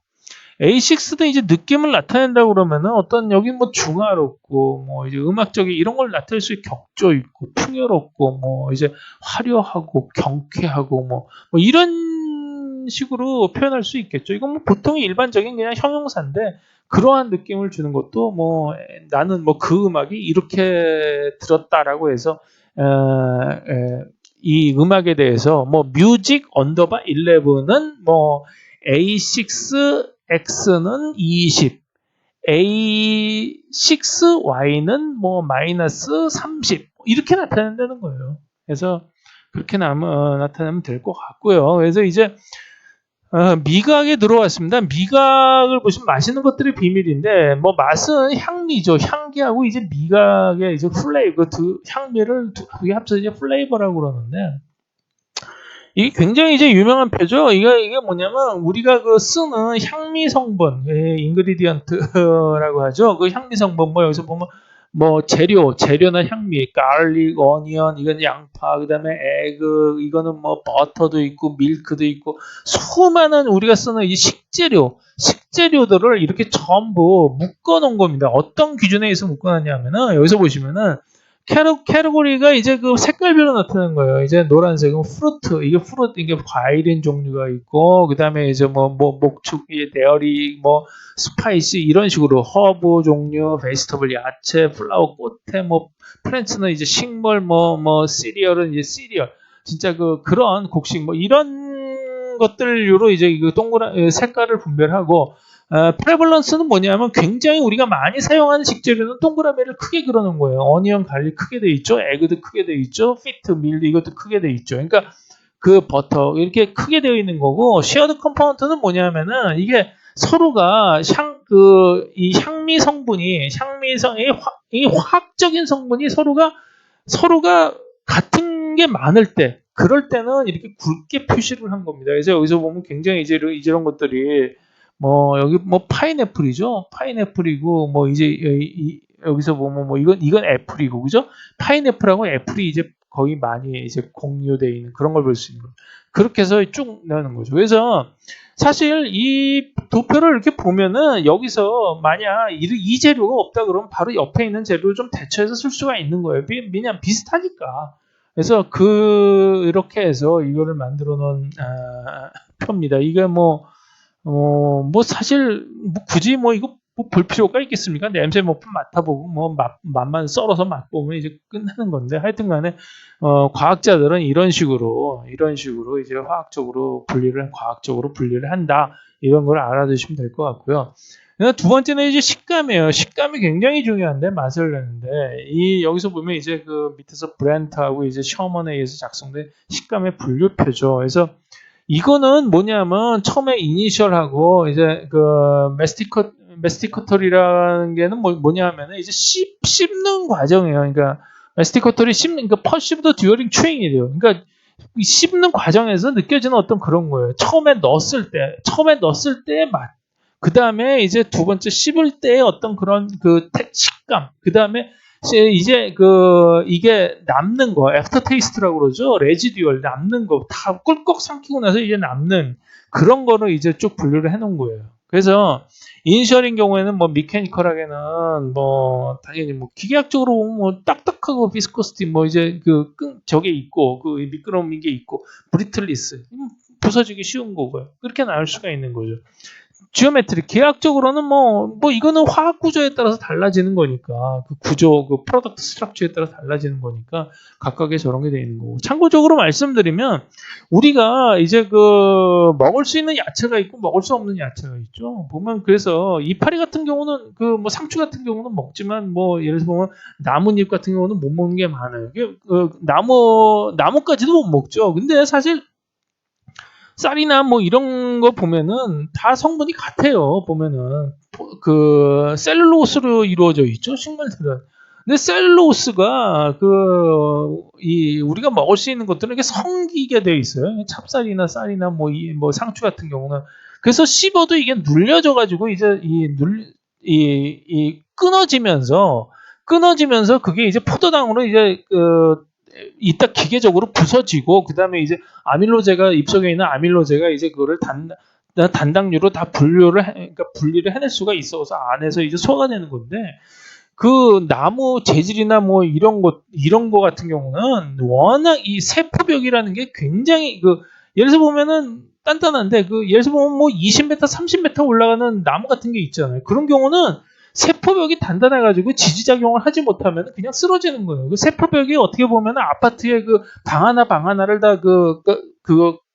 A6도 이제 느낌을 나타낸다고 그러면은 어떤 여기 뭐 중화롭고 뭐 이제 음악적인 이런 걸 나타낼 수 있게 격조 있고 풍요롭고 뭐 이제 화려하고 경쾌하고 뭐 이런 식으로 표현할 수 있겠죠. 이건 뭐 보통의 일반적인 그냥 형용사인데 그러한 느낌을 주는 것도 뭐 나는 뭐 그 음악이 이렇게 들었다라고 해서 이 음악에 대해서 뭐 뮤직 언더바 11은 뭐 A6X는 20, A6Y는 뭐 마이너스 30 이렇게 나타낸다는 거예요. 그래서 그렇게 나타내면 될 것 같고요. 그래서 이제 미각에 들어왔습니다. 미각을 보시면 맛있는 것들이 비밀인데 뭐 맛은 향미죠. 향기하고 이제 미각의 이제 플레이버, 향미를 두개 합쳐서 이제 플레이버라고 그러는데 이게 굉장히 이제 유명한 표죠. 이게 뭐냐면 우리가 그 쓰는 향미 성분, 인그리디언트라고 하죠. 그 향미 성분 뭐 여기서 보면 뭐 재료나 향미, garlic, onion, 이건 양파, 그다음에 에그, 이거는 뭐 버터도 있고 밀크도 있고 수많은 우리가 쓰는 이 식재료들을 이렇게 전부 묶어 놓은 겁니다. 어떤 기준에 의해서 묶어 놨냐면은 여기서 보시면은 캐러고리가 이제 그 색깔별로 나타나는 거예요. 이제 노란색은 프루트, 이게 과일인 종류가 있고, 그 다음에 이제 목축이, 데어리, 뭐, 스파이시, 이런 식으로 허브 종류, 베지터블, 야채, 플라워, 꽃에, 뭐, 프렌치는 이제 식물, 시리얼은 이제 시리얼. 진짜 그런 곡식, 뭐, 이런 것들로 이제 그 동그란 색깔을 분별하고, 프레벌런스는 뭐냐면 굉장히 우리가 많이 사용하는 식재료는 동그라미를 크게 그려놓은 거예요. 어니언, 갈릭 크게 돼 있죠. 에그도 크게 돼 있죠. 피트, 밀 이것도 크게 돼 있죠. 그러니까 그 버터 이렇게 크게 되어 있는 거고 쉐어드 컴포넌트는 뭐냐면은 이게 서로가 이 향미 성분이 이 화학적인 성분이 서로가 같은 게 많을 때 그럴 때는 이렇게 굵게 표시를 한 겁니다. 그래서 여기서 보면 굉장히 이제 이런 것들이 뭐 여기 뭐 파인애플이죠. 파인애플이고 뭐 이제 여기서 보면 뭐 이건 애플이고 그죠? 파인애플하고 애플이 이제 거의 많이 이제 공유되어 있는 그런 걸 볼 수 있는 거예요. 그렇게 해서 쭉 나오는 거죠. 그래서 사실 이 도표를 이렇게 보면은 여기서 만약 이 재료가 없다 그러면 바로 옆에 있는 재료를 좀 대처해서 쓸 수가 있는 거예요. 왜냐면 비슷하니까. 그래서 이렇게 해서 이거를 만들어 놓은 표입니다. 이게 사실 굳이 이거 볼 필요가 있겠습니까? 냄새 맡아보고 맛만 썰어서 맛보면 이제 끝나는 건데 하여튼간에 과학자들은 이런 식으로 이제 과학적으로 분리를 한다 이런 걸 알아두시면 될 것 같고요. 두 번째는 이제 식감이에요. 식감이 굉장히 중요한데 맛을 내는데 여기서 보면 이제 그 밑에서 브랜트하고 이제 셔먼에 의해서 작성된 식감의 분류표죠. 그래서 이거는 뭐냐면 처음에 이니셜하고 이제 그 메스티커털이라는 게는 뭐냐면은 이제 씹는 과정이에요. 그러니까 메스티커털이 그러니까 퍼시브드 듀어링 추잉이래요. 그러니까 씹는 과정에서 느껴지는 어떤 그런 거예요. 처음에 넣었을 때의 맛. 그 다음에 이제 두 번째 씹을 때의 어떤 그런 식감. 그 다음에 이제 이게 남는 거, 애프터 테이스트라고 그러죠. 레지듀얼 남는 거 다 꿀꺽 삼키고 나서 이제 남는 그런 거를 이제 쭉 분류를 해 놓은 거예요. 그래서 이니셜인 경우에는 미케니컬하게는 당연히 기계학적으로 보면 딱딱하고 비스코스티 이제 저게 있고 미끄러운 게 있고 브리틀리스 부서지기 쉬운 거고요. 그렇게 나올 수가 있는 거죠. 지오메트리 계약적으로는 이거는 화학 구조에 따라서 달라지는 거니까 그 구조 프로덕트 스트럭처에 따라 달라지는 거니까 각각의 저런 게 되어 있는 거고 참고적으로 말씀드리면 우리가 이제 먹을 수 있는 야채가 있고 먹을 수 없는 야채가 있죠. 보면 그래서 이파리 같은 경우는 상추 같은 경우는 먹지만 예를 들어서 보면 나뭇잎 같은 경우는 못 먹는 게 많아요. 나무까지도 못 먹죠. 근데 사실 쌀이나 이런 거 보면은 다 성분이 같아요. 보면은 셀룰로스로 이루어져 있죠. 식물들은. 근데 셀룰로스가 우리가 먹을 수 있는 것들은 이게 성기게 되어 있어요. 찹쌀이나 쌀이나 상추 같은 경우는 그래서 씹어도 이게 눌려져 가지고 이제 끊어지면서 그게 이제 포도당으로 이제 이따 기계적으로 부서지고 그다음에 이제 입속에 있는 아밀로제가 이제 그거를 단당류로 다 분리를 해낼 수가 있어서 안에서 이제 소화가 되는 건데 그 나무 재질이나 이런 거 같은 경우는 워낙 이 세포벽이라는 게 굉장히 예를 들어서 보면은 단단한데 그 예를 들어 뭐 20m, 30m 올라가는 나무 같은 게 있잖아요. 그런 경우는 세포벽이 단단해가지고 지지작용을 하지 못하면 그냥 쓰러지는 거예요. 그 세포벽이 어떻게 보면 아파트의 그 방 하나를 다 그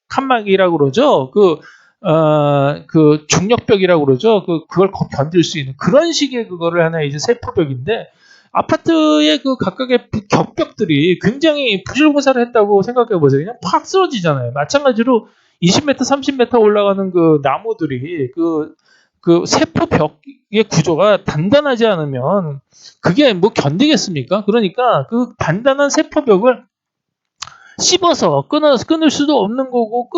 칸막이라고 그러죠. 그 중력벽이라고 그러죠. 그걸 견딜 수 있는 그런 식의 그거를 하나 이제 세포벽인데 아파트의 그 각각의 격벽들이 굉장히 부실공사를 했다고 생각해 보세요. 그냥 팍 쓰러지잖아요. 마찬가지로 20m, 30m 올라가는 그 나무들이 그 세포벽의 구조가 단단하지 않으면 그게 뭐 견디겠습니까? 그러니까 그 단단한 세포벽을 씹어서 끊을 수도 없는 거고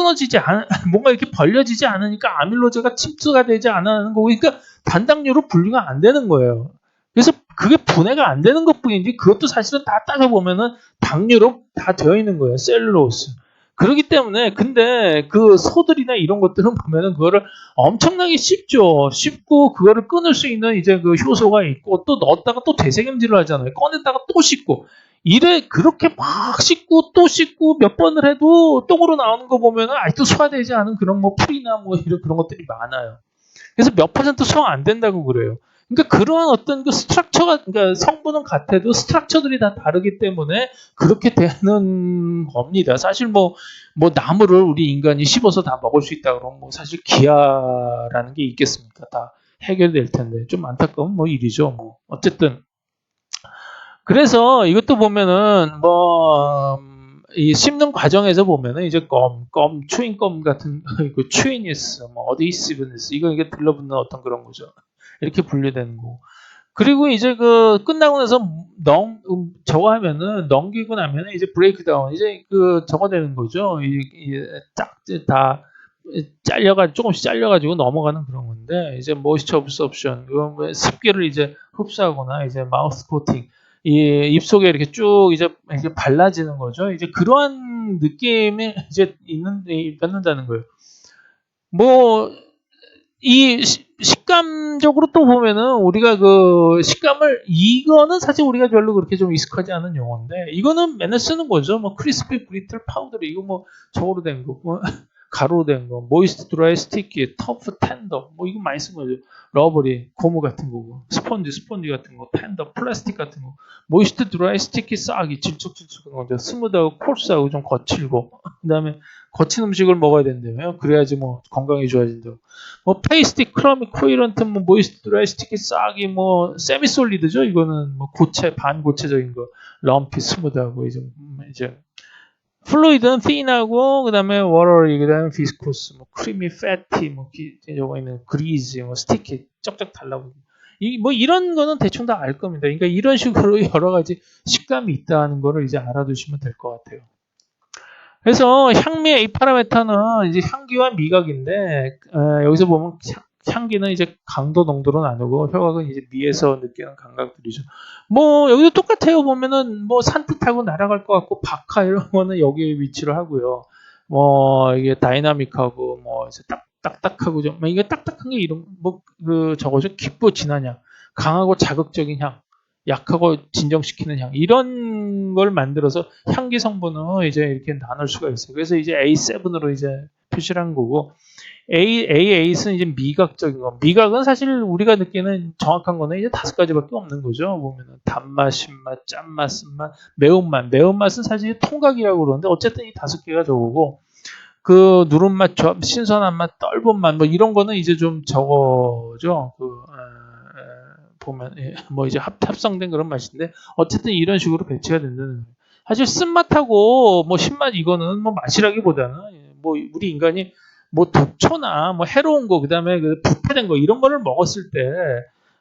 뭔가 이렇게 벌려지지 않으니까 아밀로제가 침투가 되지 않는 거고 그러니까 단당류로 분리가 안 되는 거예요. 그래서 그게 분해가 안 되는 것뿐이지 그것도 사실은 다 따져보면은 당류로 다 되어 있는 거예요. 셀룰로스. 그렇기 때문에 근데 그 소들이나 이런 것들은 보면은 그거를 엄청나게 씹죠. 씹고 그거를 끊을 수 있는 이제 그 효소가 있고 또 넣었다가 또 되새김질을 하잖아요. 꺼냈다가 또 씹고 이래 그렇게 막 씻고 또 씻고 몇 번을 해도 똥으로 나오는 거 보면은 아직도 소화되지 않은 그런 뭐 풀이나 뭐 이런 그런 것들이 많아요. 그래서 몇 퍼센트 소화 안 된다고 그래요. 그러니까 그러한 어떤 그 스트럭처가 그러니까 성분은 같아도 스트럭처들이 다 다르기 때문에 그렇게 되는 겁니다. 사실 뭐 나무를 우리 인간이 씹어서 다 먹을 수 있다 그러면 뭐 사실 기아라는 게 있겠습니까? 다 해결될 텐데 좀 안타까운 뭐 일이죠. 뭐 어쨌든 그래서 이것도 보면은 이 씹는 과정에서 보면은 이제 추인껌 같은 그 추이니스, 뭐 어디시브니스 이게 들러붙는 어떤 그런 거죠. 이렇게 분류되는 거. 그리고 이제 그 끝나고 나서 저거 하면은 넘기고 나면은 이제 브레이크다운 이제 그 저거 되는 거죠. 다 조금씩 잘려가지고 넘어가는 그런 건데 이제 모이스처 옵섭션 이거 습기를 이제 흡수하거나 이제 마우스 코팅 이 입속에 이렇게 쭉 이제 발라지는 거죠. 이제 그러한 느낌이 이제 갖는다는 거예요. 뭐 이 식감적으로 또 보면은 우리가 그 식감을 이거는 사실 우리가 별로 그렇게 좀 익숙하지 않은 용어인데 이거는 맨날 쓰는 거죠. 뭐 크리스피 브리틀 파우더 이거 뭐 저거로 된 거, 뭐 가루로 된 거, 모이스트 드라이 스티키, 터프 텐더 뭐 이거 많이 쓴 거죠. 러버리, 고무 같은 거고, 스펀지 같은 거, 텐더, 플라스틱 같은 거, 모이스트 드라이 스티키 싹이 질척질척한 거죠. 스무드하고 코스하고 좀 거칠고 그다음에 거친 음식을 먹어야 된다며요. 그래야지 뭐 건강이 좋아진다고. 뭐 페이스티, 크러미, 코이런트, 뭐 모이스트 드라이 스티키 싹이 뭐 세미 솔리드죠. 이거는 뭐 반고체적인 거, 럼피, 스무드하고 이제 플루이드는 틴하고 그다음에 워러리, 그다음에 비스코스, 뭐 크리미, 패티, 뭐 저거 있는 그리즈, 뭐 스티키 쩍쩍 달라붙는. 뭐 이런 거는 대충 다 알 겁니다. 그러니까 이런 식으로 여러 가지 식감이 있다는 거를 이제 알아두시면 될 것 같아요. 그래서 향미의 이 파라메타는 이제 향기와 미각인데 여기서 보면 향기는 이제 강도 농도로 나누고 효각은 이제 미에서 느끼는 감각들이죠. 뭐 여기도 똑같아요. 보면은 뭐 산뜻하고 날아갈 것 같고 박하 이런 거는 여기에 위치를 하고요. 뭐 이게 다이나믹하고 뭐 이제 딱딱하고 좀 이게 딱딱한 게 이런 뭐 그 저거죠. 깊고 진한 향, 강하고 자극적인 향, 약하고 진정시키는 향 이런 걸 만들어서 향기 성분을 이제 이렇게 나눌 수가 있어요. 그래서 이제 A7으로 이제 표시를 한 거고 A8은 이제 미각적인 거. 미각은 사실 우리가 느끼는 정확한 거는 이제 5가지밖에 없는 거죠. 보면은 단맛, 신맛, 짠맛, 쓴맛, 매운맛. 매운맛은 사실 통각이라고 그러는데 어쨌든 이 5개가 저거고 그 누른맛, 신선한 맛, 떫은 맛, 뭐 이런 거는 이제 좀 저거죠. 보면 뭐 이제 합성된 그런 맛인데 어쨌든 이런 식으로 배치가 된다는. 사실 쓴맛하고 뭐 신맛 이거는 뭐 맛이라기보다는 뭐 우리 인간이 뭐 독초나 뭐 해로운 거 그다음에 그 부패된 거 이런 거를 먹었을 때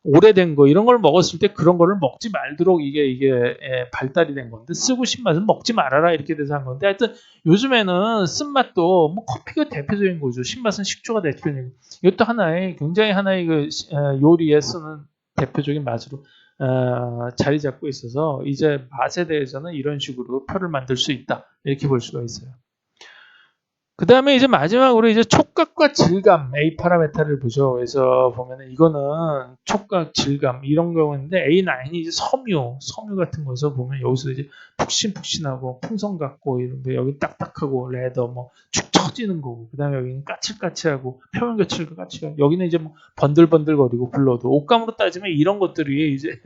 오래된 거 이런 걸 먹었을 때 그런 거를 먹지 말도록 이게 발달이 된 건데 쓰고 신맛은 먹지 말아라 이렇게 돼서 한 건데 하여튼 요즘에는 쓴맛도 뭐 커피가 대표적인 거죠. 신맛은 식초가 대표적인 이것도 굉장히 하나의 그 요리에 쓰는 대표적인 맛으로 자리 잡고 있어서 이제 맛에 대해서는 이런 식으로 표를 만들 수 있다 이렇게 볼 수가 있어요. 그 다음에 이제 마지막으로 이제 촉각과 질감 A 파라메타를 보죠. 그래서 보면은 이거는 촉각, 질감 이런 경우인데 A9이 이제 섬유 같은 거에서 보면 여기서 이제 푹신푹신하고 풍선 같고 이런데 여기 딱딱하고 레더 뭐 축 처지는 거고 그 다음에 여기는 까칠까칠하고 표면 교칠과 까칠하고 여기는 이제 뭐 번들번들거리고 불러도 옷감으로 따지면 이런 것들이 이제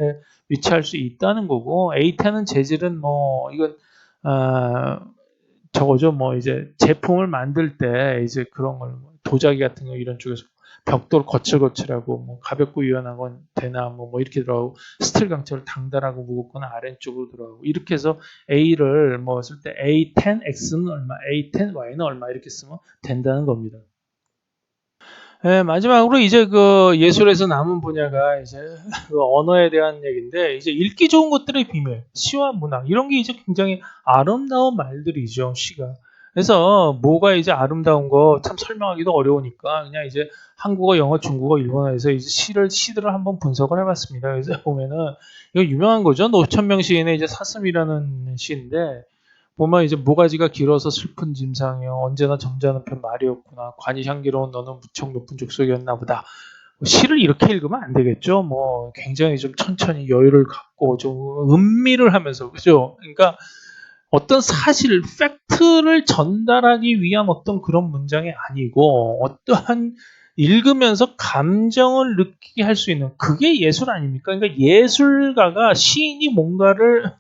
위치할 수 있다는 거고 A10은 재질은 뭐 이건 저거죠. 뭐 이제 제품을 만들 때 이제 그런 걸 도자기 같은 거 이런 쪽에서 벽돌 거칠거칠하고 뭐 가볍고 유연하건 대나무 뭐 이렇게 들어가고 스틸 강철 당달하고 무겁거나 아래쪽으로 들어가고 이렇게 해서 A를 뭐 쓸 때 A10X는 얼마, A10Y는 얼마 이렇게 쓰면 된다는 겁니다. 네, 마지막으로 이제 그 예술에서 남은 분야가 이제 그 언어에 대한 얘기인데 이제 읽기 좋은 것들의 비밀, 시와 문학 이런 게 이제 굉장히 아름다운 말들이죠, 시가. 그래서 뭐가 이제 아름다운 거 참 설명하기도 어려우니까 그냥 이제 한국어, 영어, 중국어, 일본어에서 이제 시들을 한번 분석을 해봤습니다. 그래서 보면은 이거 유명한 거죠. 노천명 시인의 이제 사슴이라는 시인데 보면 이제 모가지가 길어서 슬픈 짐상이여 언제나 점잖은 편 말이었구나 관이 향기로운 너는 무척 높은 족속이었나 보다. 시를 이렇게 읽으면 안 되겠죠. 뭐 굉장히 좀 천천히 여유를 갖고 좀 음미를 하면서 그죠. 그러니까 어떤 사실 팩트를 전달하기 위한 어떤 그런 문장이 아니고 어떠한 읽으면서 감정을 느끼게 할 수 있는 그게 예술 아닙니까? 그러니까 예술가가 시인이 뭔가를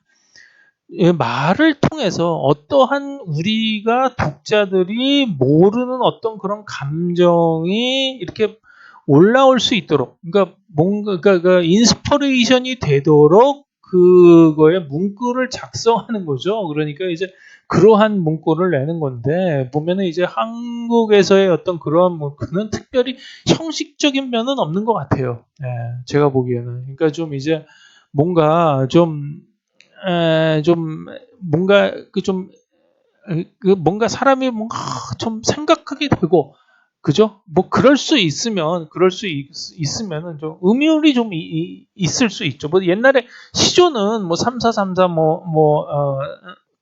말을 통해서 어떠한 우리가 독자들이 모르는 어떤 그런 감정이 이렇게 올라올 수 있도록, 그러니까 뭔가 그 인스퍼레이션이 되도록 그거에 문구를 작성하는 거죠. 그러니까 이제 그러한 문구를 내는 건데 보면은 이제 한국에서의 어떤 그러한 문구는 특별히 형식적인 면은 없는 것 같아요. 예, 제가 보기에는. 그러니까 좀 이제 뭔가 좀 뭔가 뭔가 사람이 뭔가 좀 생각하게 되고 그죠? 뭐 그럴 수 있으면은 좀 음율이 좀 있을 수 있죠. 뭐 옛날에 시조는 뭐 3434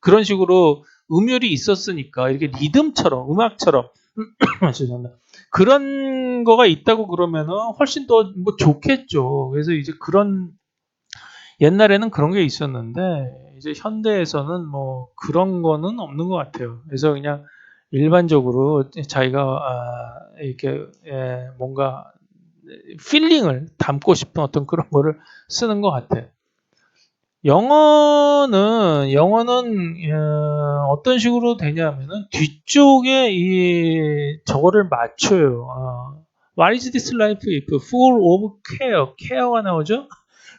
그런 식으로 음율이 있었으니까 이렇게 리듬처럼 음악처럼 죄송합니다. 그런 거가 있다고 그러면은 훨씬 더 뭐 좋겠죠. 그래서 이제 그런 옛날에는 그런 게 있었는데 이제 현대에서는 뭐 그런 거는 없는 것 같아요. 그래서 그냥 일반적으로 자기가 이렇게 뭔가 필링을 담고 싶은 어떤 그런 거를 쓰는 것 같아요. 영어는 어떤 식으로 되냐면은 뒤쪽에 이 저거를 맞춰요. What is this life if full of care? care가 나오죠?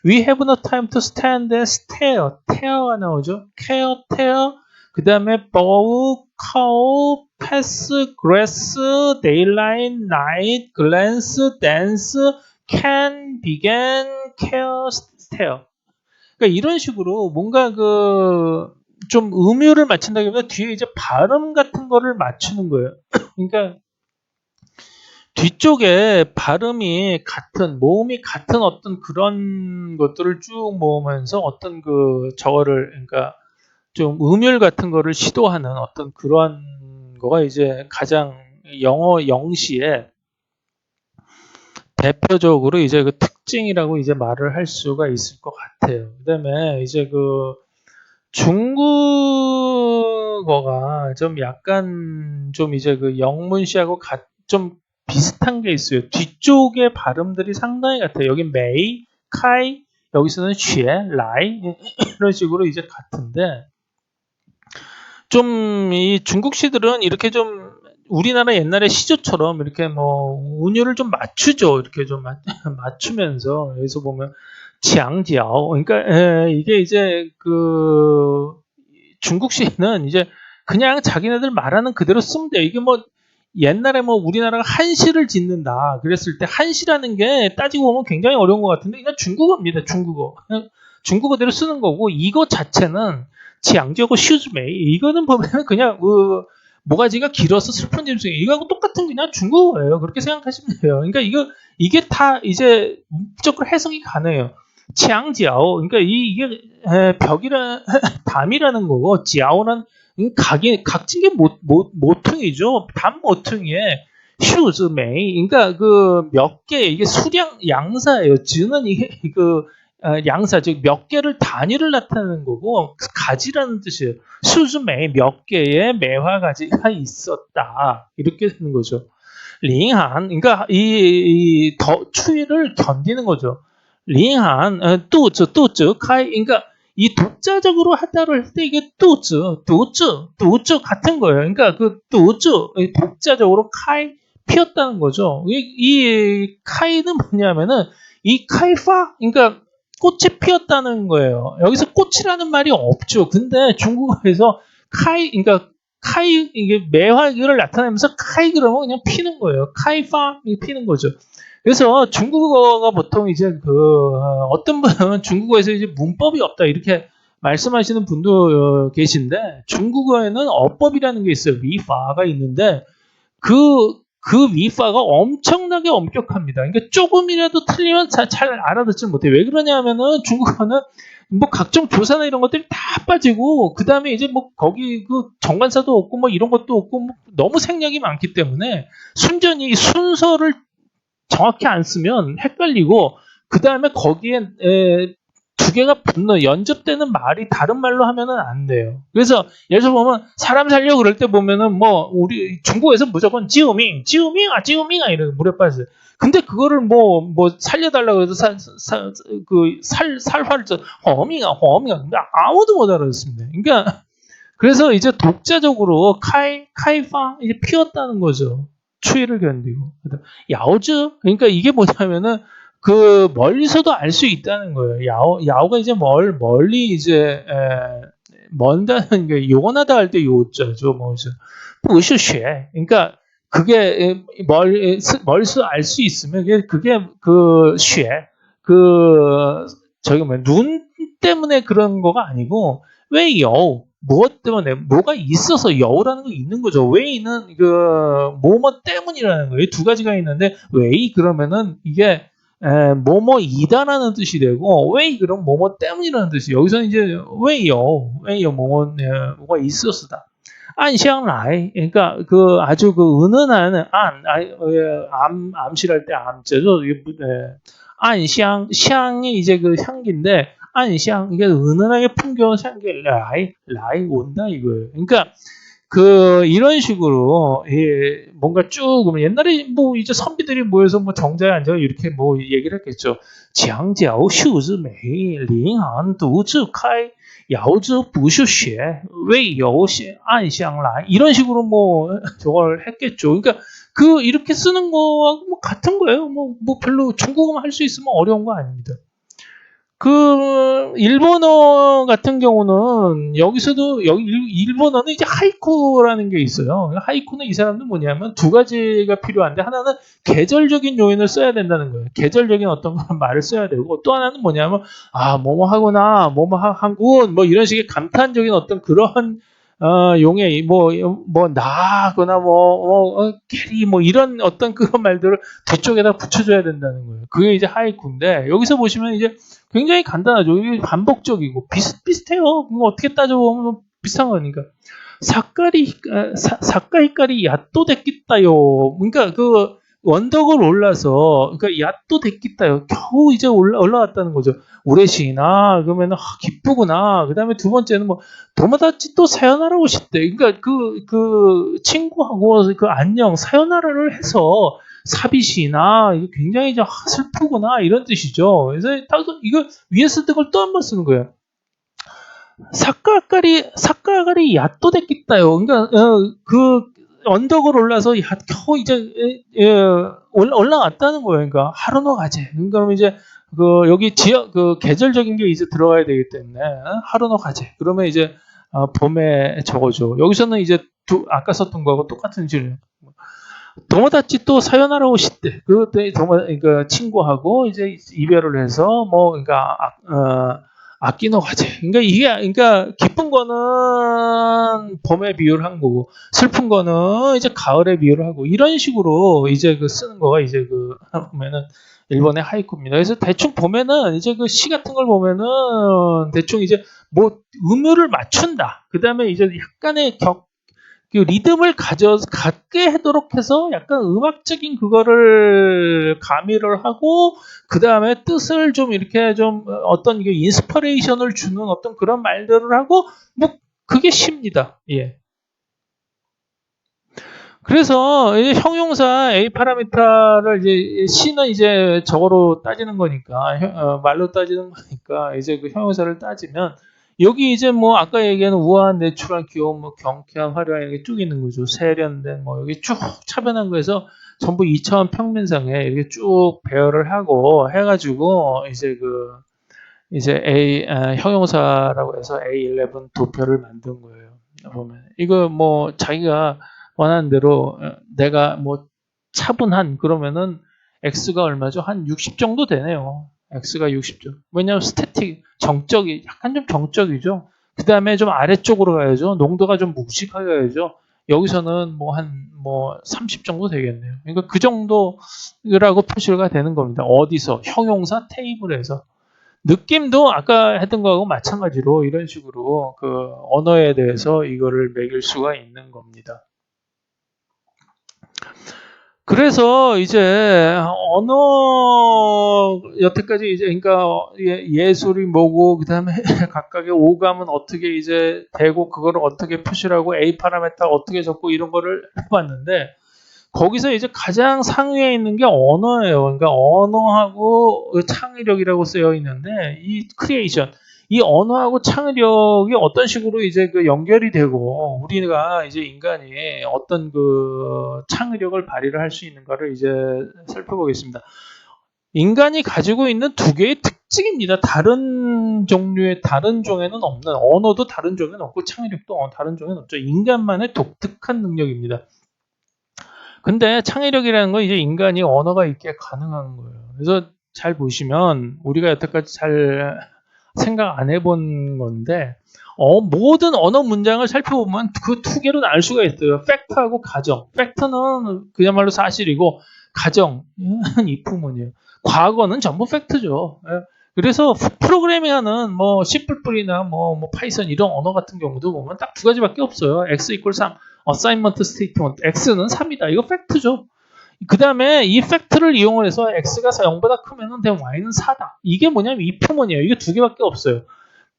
We have no time to stand and stare. tear가 나오죠. care, tear. 그 다음에 bow, cow, pass, grass, daylight, night, glance, dance, can, begin, care, stare. 그러니까 이런 식으로 뭔가 좀 음율을 맞춘다기보다 뒤에 이제 발음 같은 거를 맞추는 거예요. 그러니까 뒤쪽에 발음이 같은, 모음이 같은 어떤 그런 것들을 쭉 모으면서 어떤 저거를, 그러니까 좀 음율 같은 거를 시도하는 어떤 그런 거가 이제 가장 영어 영시의 대표적으로 이제 그 특징이라고 이제 말을 할 수가 있을 것 같아요. 그다음에 이제 중국어가 좀 약간 좀 이제 영문시하고 좀 비슷한 게 있어요. 뒤쪽의 발음들이 상당히 같아요. 여기 메이, 카이, 여기서는 쉐, 라이 이런 식으로 이제 같은데 좀 이 중국 시들은 이렇게 좀 우리나라 옛날에 시조처럼 이렇게 뭐 운율을 좀 맞추죠. 이렇게 좀 맞추면서 여기서 보면 지양지ao 그러니까 이게 이제 중국 시는 이제 그냥 자기네들 말하는 그대로 쓰면 돼요. 이게 뭐 옛날에 뭐 우리나라가 한시를 짓는다 그랬을 때 한시라는 게 따지고 보면 굉장히 어려운 것 같은데 그냥 중국어입니다. 중국어. 그냥 중국어대로 쓰는 거고 이거 자체는 지양지하고 슈즈메이 이거는 보면 그냥 모가지가 길어서 슬픈 짐승이 이거하고 똑같은 그냥 중국어예요. 그렇게 생각하시면 돼요. 그러니까 이게 다 이제 문법적으로 해석이 가능해요. 지양지아오 그러니까 이게 벽이라 담이라는 거고 지아오는 각진 게 모퉁이죠. 단모퉁이에 슈즈메이. 그러니까 그 몇 개, 이게 수량, 양사예요. 즈는 이게 양사, 즉 몇 개를 단위를 나타내는 거고, 가지라는 뜻이에요. 슈즈메이, 몇 개의 매화 가지가 있었다. 이렇게 되는 거죠. 링한, 그러니까 추위를 견디는 거죠. 링한, 뚜즈, 카이, 그러니까 이 독자적으로 하다를 할 때 이게 뚜즈 같은 거예요. 그러니까 그 뚜즈, 독자적으로 카이, 피었다는 거죠. 이 카이는 뭐냐면은 이 카이파, 그러니까 꽃이 피었다는 거예요. 여기서 꽃이라는 말이 없죠. 근데 중국어에서 그러니까 카이, 이게 매화를 나타내면서 카이 그러면 그냥 피는 거예요. 카이파, 피는 거죠. 그래서 중국어가 보통 이제 어떤 분은 중국어에서 이제 문법이 없다 이렇게 말씀하시는 분도 계신데, 중국어에는 어법이라는 게 있어요. 위파가 있는데 그 위파가 엄청나게 엄격합니다. 그러니까 조금이라도 틀리면 잘 알아듣지 못해요. 왜 그러냐면은 중국어는 뭐 각종 조사나 이런 것들이 다 빠지고, 그 다음에 이제 뭐 거기 그 정관사도 없고 뭐 이런 것도 없고 뭐 너무 생략이 많기 때문에 순전히 순서를 정확히 안 쓰면 헷갈리고, 그 다음에 거기에 두 개가 연접되는 말이 다른 말로 하면은 안 돼요. 그래서 예를 들어 보면 사람 살려 그럴 때 보면은 뭐 우리 중국에서 무조건 지우밍아 이런 물에 빠져요. 근데 그거를 뭐 살려달라고 해서 살화를 허밍아 근데 아무도 못 알아듣습니다. 그러니까 그래서 이제 독자적으로 카이파 이제 피웠다는 거죠. 추위를 견디고. 야오즈, 그러니까 이게 뭐냐면은 그 멀리서도 알 수 있다는 거예요. 야오가 이제 멀리 이제 먼다는 게 요원하다 할 때 요자죠. 뭐죠? 不是学. 그러니까 그게 멀리서 알 수 있으면 그게 저기 눈 때문에 그런 거가 아니고, 왜 여우, 무엇 때문에, 뭐가 있어서 여우라는 거 있는 거죠. 웨이는 뭐뭐 때문이라는 거예요. 두 가지가 있는데, 웨이 그러면은 이게 뭐뭐이다라는 뜻이 되고, 웨이 그럼 뭐뭐 때문이라는 뜻이. 여기서는 이제 웨이요 뭐가 있었다. 안샹라이, 그러니까 아주 은은한 암실할 때 암자죠. 안샹, 향이 이제 그 향기인데, 안샹, 이게 은은하게 풍겨온 향기, 라이 온다 이거예요. 그러니까 이런 식으로 뭔가 쭉 옛날에 뭐 이제 선비들이 모여서 뭐 정자에 앉아 이렇게 뭐 얘기를 했겠죠. 墙角 슈즈 메이 링한 두즈 카이 야오즈 부슈쉐 웨이요시 안샹라, 이런 식으로 뭐 저걸 했겠죠. 그러니까 이렇게 쓰는 거하고 뭐 같은 거예요. 뭐 별로 중국어만 할 수 있으면 어려운 거 아닙니다. 일본어 같은 경우는 일본어는 이제 하이쿠라는 게 있어요. 하이쿠는 이 사람들 뭐냐면 두 가지가 필요한데, 하나는 계절적인 요인을 써야 된다는 거예요. 계절적인 어떤 말을 써야 되고, 또 하나는 뭐냐면 뭐뭐 하구나, 뭐뭐 하군, 뭐 이런 식의 감탄적인 어떤 그런 용의 나거나 캐리 이런 어떤 그런 말들을 뒤쪽에다 붙여줘야 된다는 거예요. 그게 이제 하이쿠인데, 여기서 보시면 이제 굉장히 간단하죠. 이게 반복적이고 비슷해요. 어떻게 따져보면 비슷한 거니까. 사카히까리 야또 데끼다요. 그러니까 원덕을 올라서, 그러니까 야또 데끼다요. 겨우 이제 올라왔다는 거죠. 우레시나 그러면 기쁘구나. 그다음에 두 번째는 도모다치 또 사요나라고 싶대. 그러니까 친구하고 안녕 사요나라를 해서 사비시나 이거 굉장히 이제 슬프구나 이런 뜻이죠. 그래서 이거 위에 쓸 때 걸 또 한 번 쓰는 거예요. 사카가리 야또 됐겠다요. 그러니까 언덕을 올라서 겨우 이제 올라왔다는 거예요. 그러니까 하루노 가제. 그러니까 이제 여기 지역 계절적인 게 이제 들어가야 되기 때문에 하루노 가제. 그러면 이제 봄에 저거죠. 여기서는 이제 아까 썼던 거하고 똑같은 질문. 도모다치 또 사요나라고 시대. 그때 그러니까 친구하고 이제 이별을 해서 그러니까 아끼노 가제. 그러니까 기쁜 거는 봄에 비유를 한 거고, 슬픈 거는 이제 가을에 비유를 하고, 이런 식으로 이제 쓰는 거가 이제 보면은 일본의 하이쿠입니다. 그래서 대충 보면은 이제 그 시 같은 걸 보면은 대충 이제 뭐 음율을 맞춘다. 그 다음에 이제 약간의 그 리듬을 갖게 하도록 해서 약간 음악적인 그거를 가미를 하고 그 다음에 뜻을 좀 이렇게 좀 어떤 이게 인스퍼레이션을 주는 어떤 그런 말들을 하고 뭐 그게 시입니다. 예. 그래서 이제 형용사 A 파라미터를 이제 C는 이제 저거로 따지는 거니까 말로 따지는 거니까 이제 그 형용사를 따지면 여기 이제 뭐 아까 얘기하는 우아한, 내추럴, 귀여운, 뭐 경쾌한, 화려한 이렇게 쭉 있는 거죠. 세련된 뭐 여기 쭉 차변한 거에서 전부 2차원 평면상에 이렇게 쭉 배열을 하고 해가지고 이제 형용사라고 해서 A11 도표를 만든 거예요. 보면 이거 뭐 자기가 원하는 대로 내가 뭐 차분한 그러면은 x가 얼마죠? 한 60 정도 되네요. x가 60죠. 왜냐하면 스태틱 정적이 약간 좀 정적이죠. 그 다음에 좀 아래쪽으로 가야죠. 농도가 좀 묵직하게 가야죠. 여기서는 뭐 한 뭐 30 정도 되겠네요. 그러니까 그 정도라고 표시가 되는 겁니다. 어디서? 형용사 테이블에서. 느낌도 아까 했던 거하고 마찬가지로 이런 식으로 그 언어에 대해서 이거를 매길 수가 있는 겁니다. 그래서 이제 언어 여태까지 이제 그러니까 예술이 뭐고 그다음에 각각의 오감은 어떻게 이제 되고 그거를 어떻게 표시하고 A 파라메터 어떻게 적고 이런 거를 해봤는데 거기서 이제 가장 상위에 있는 게 언어예요. 그러니까 언어하고 창의력이라고 쓰여 있는데 이 크리에이션, 이 언어하고 창의력이 어떤 식으로 이제 그 연결이 되고 우리가 이제 인간이 어떤 그 창의력을 발휘를 할 수 있는가를 이제 살펴보겠습니다. 인간이 가지고 있는 두 개의 특징입니다. 다른 종류의 다른 종에는 없는 언어도 다른 종에는 없고 창의력도 다른 종에는 없죠. 인간만의 독특한 능력입니다. 근데 창의력이라는 건 이제 인간이 언어가 있게 가능한 거예요. 그래서 잘 보시면 우리가 여태까지 잘 생각 안 해본 건데 모든 언어 문장을 살펴보면 그 두 개로 나눌 수가 있어요. 팩트하고 가정. 팩트는 그야말로 사실이고 가정은 if문이에요. 과거는 전부 팩트죠. 그래서 프로그래밍하는 뭐 C++이나 뭐 파이썬 이런 언어 같은 경우도 보면 딱 두 가지밖에 없어요. x = 3, assignment statement. x는 3이다. 이거 팩트죠. 그 다음에 이 팩트를 이용을 해서 x가 0보다 크면 y는 4다. 이게 뭐냐면 if문이에요. 이게 두 개밖에 없어요.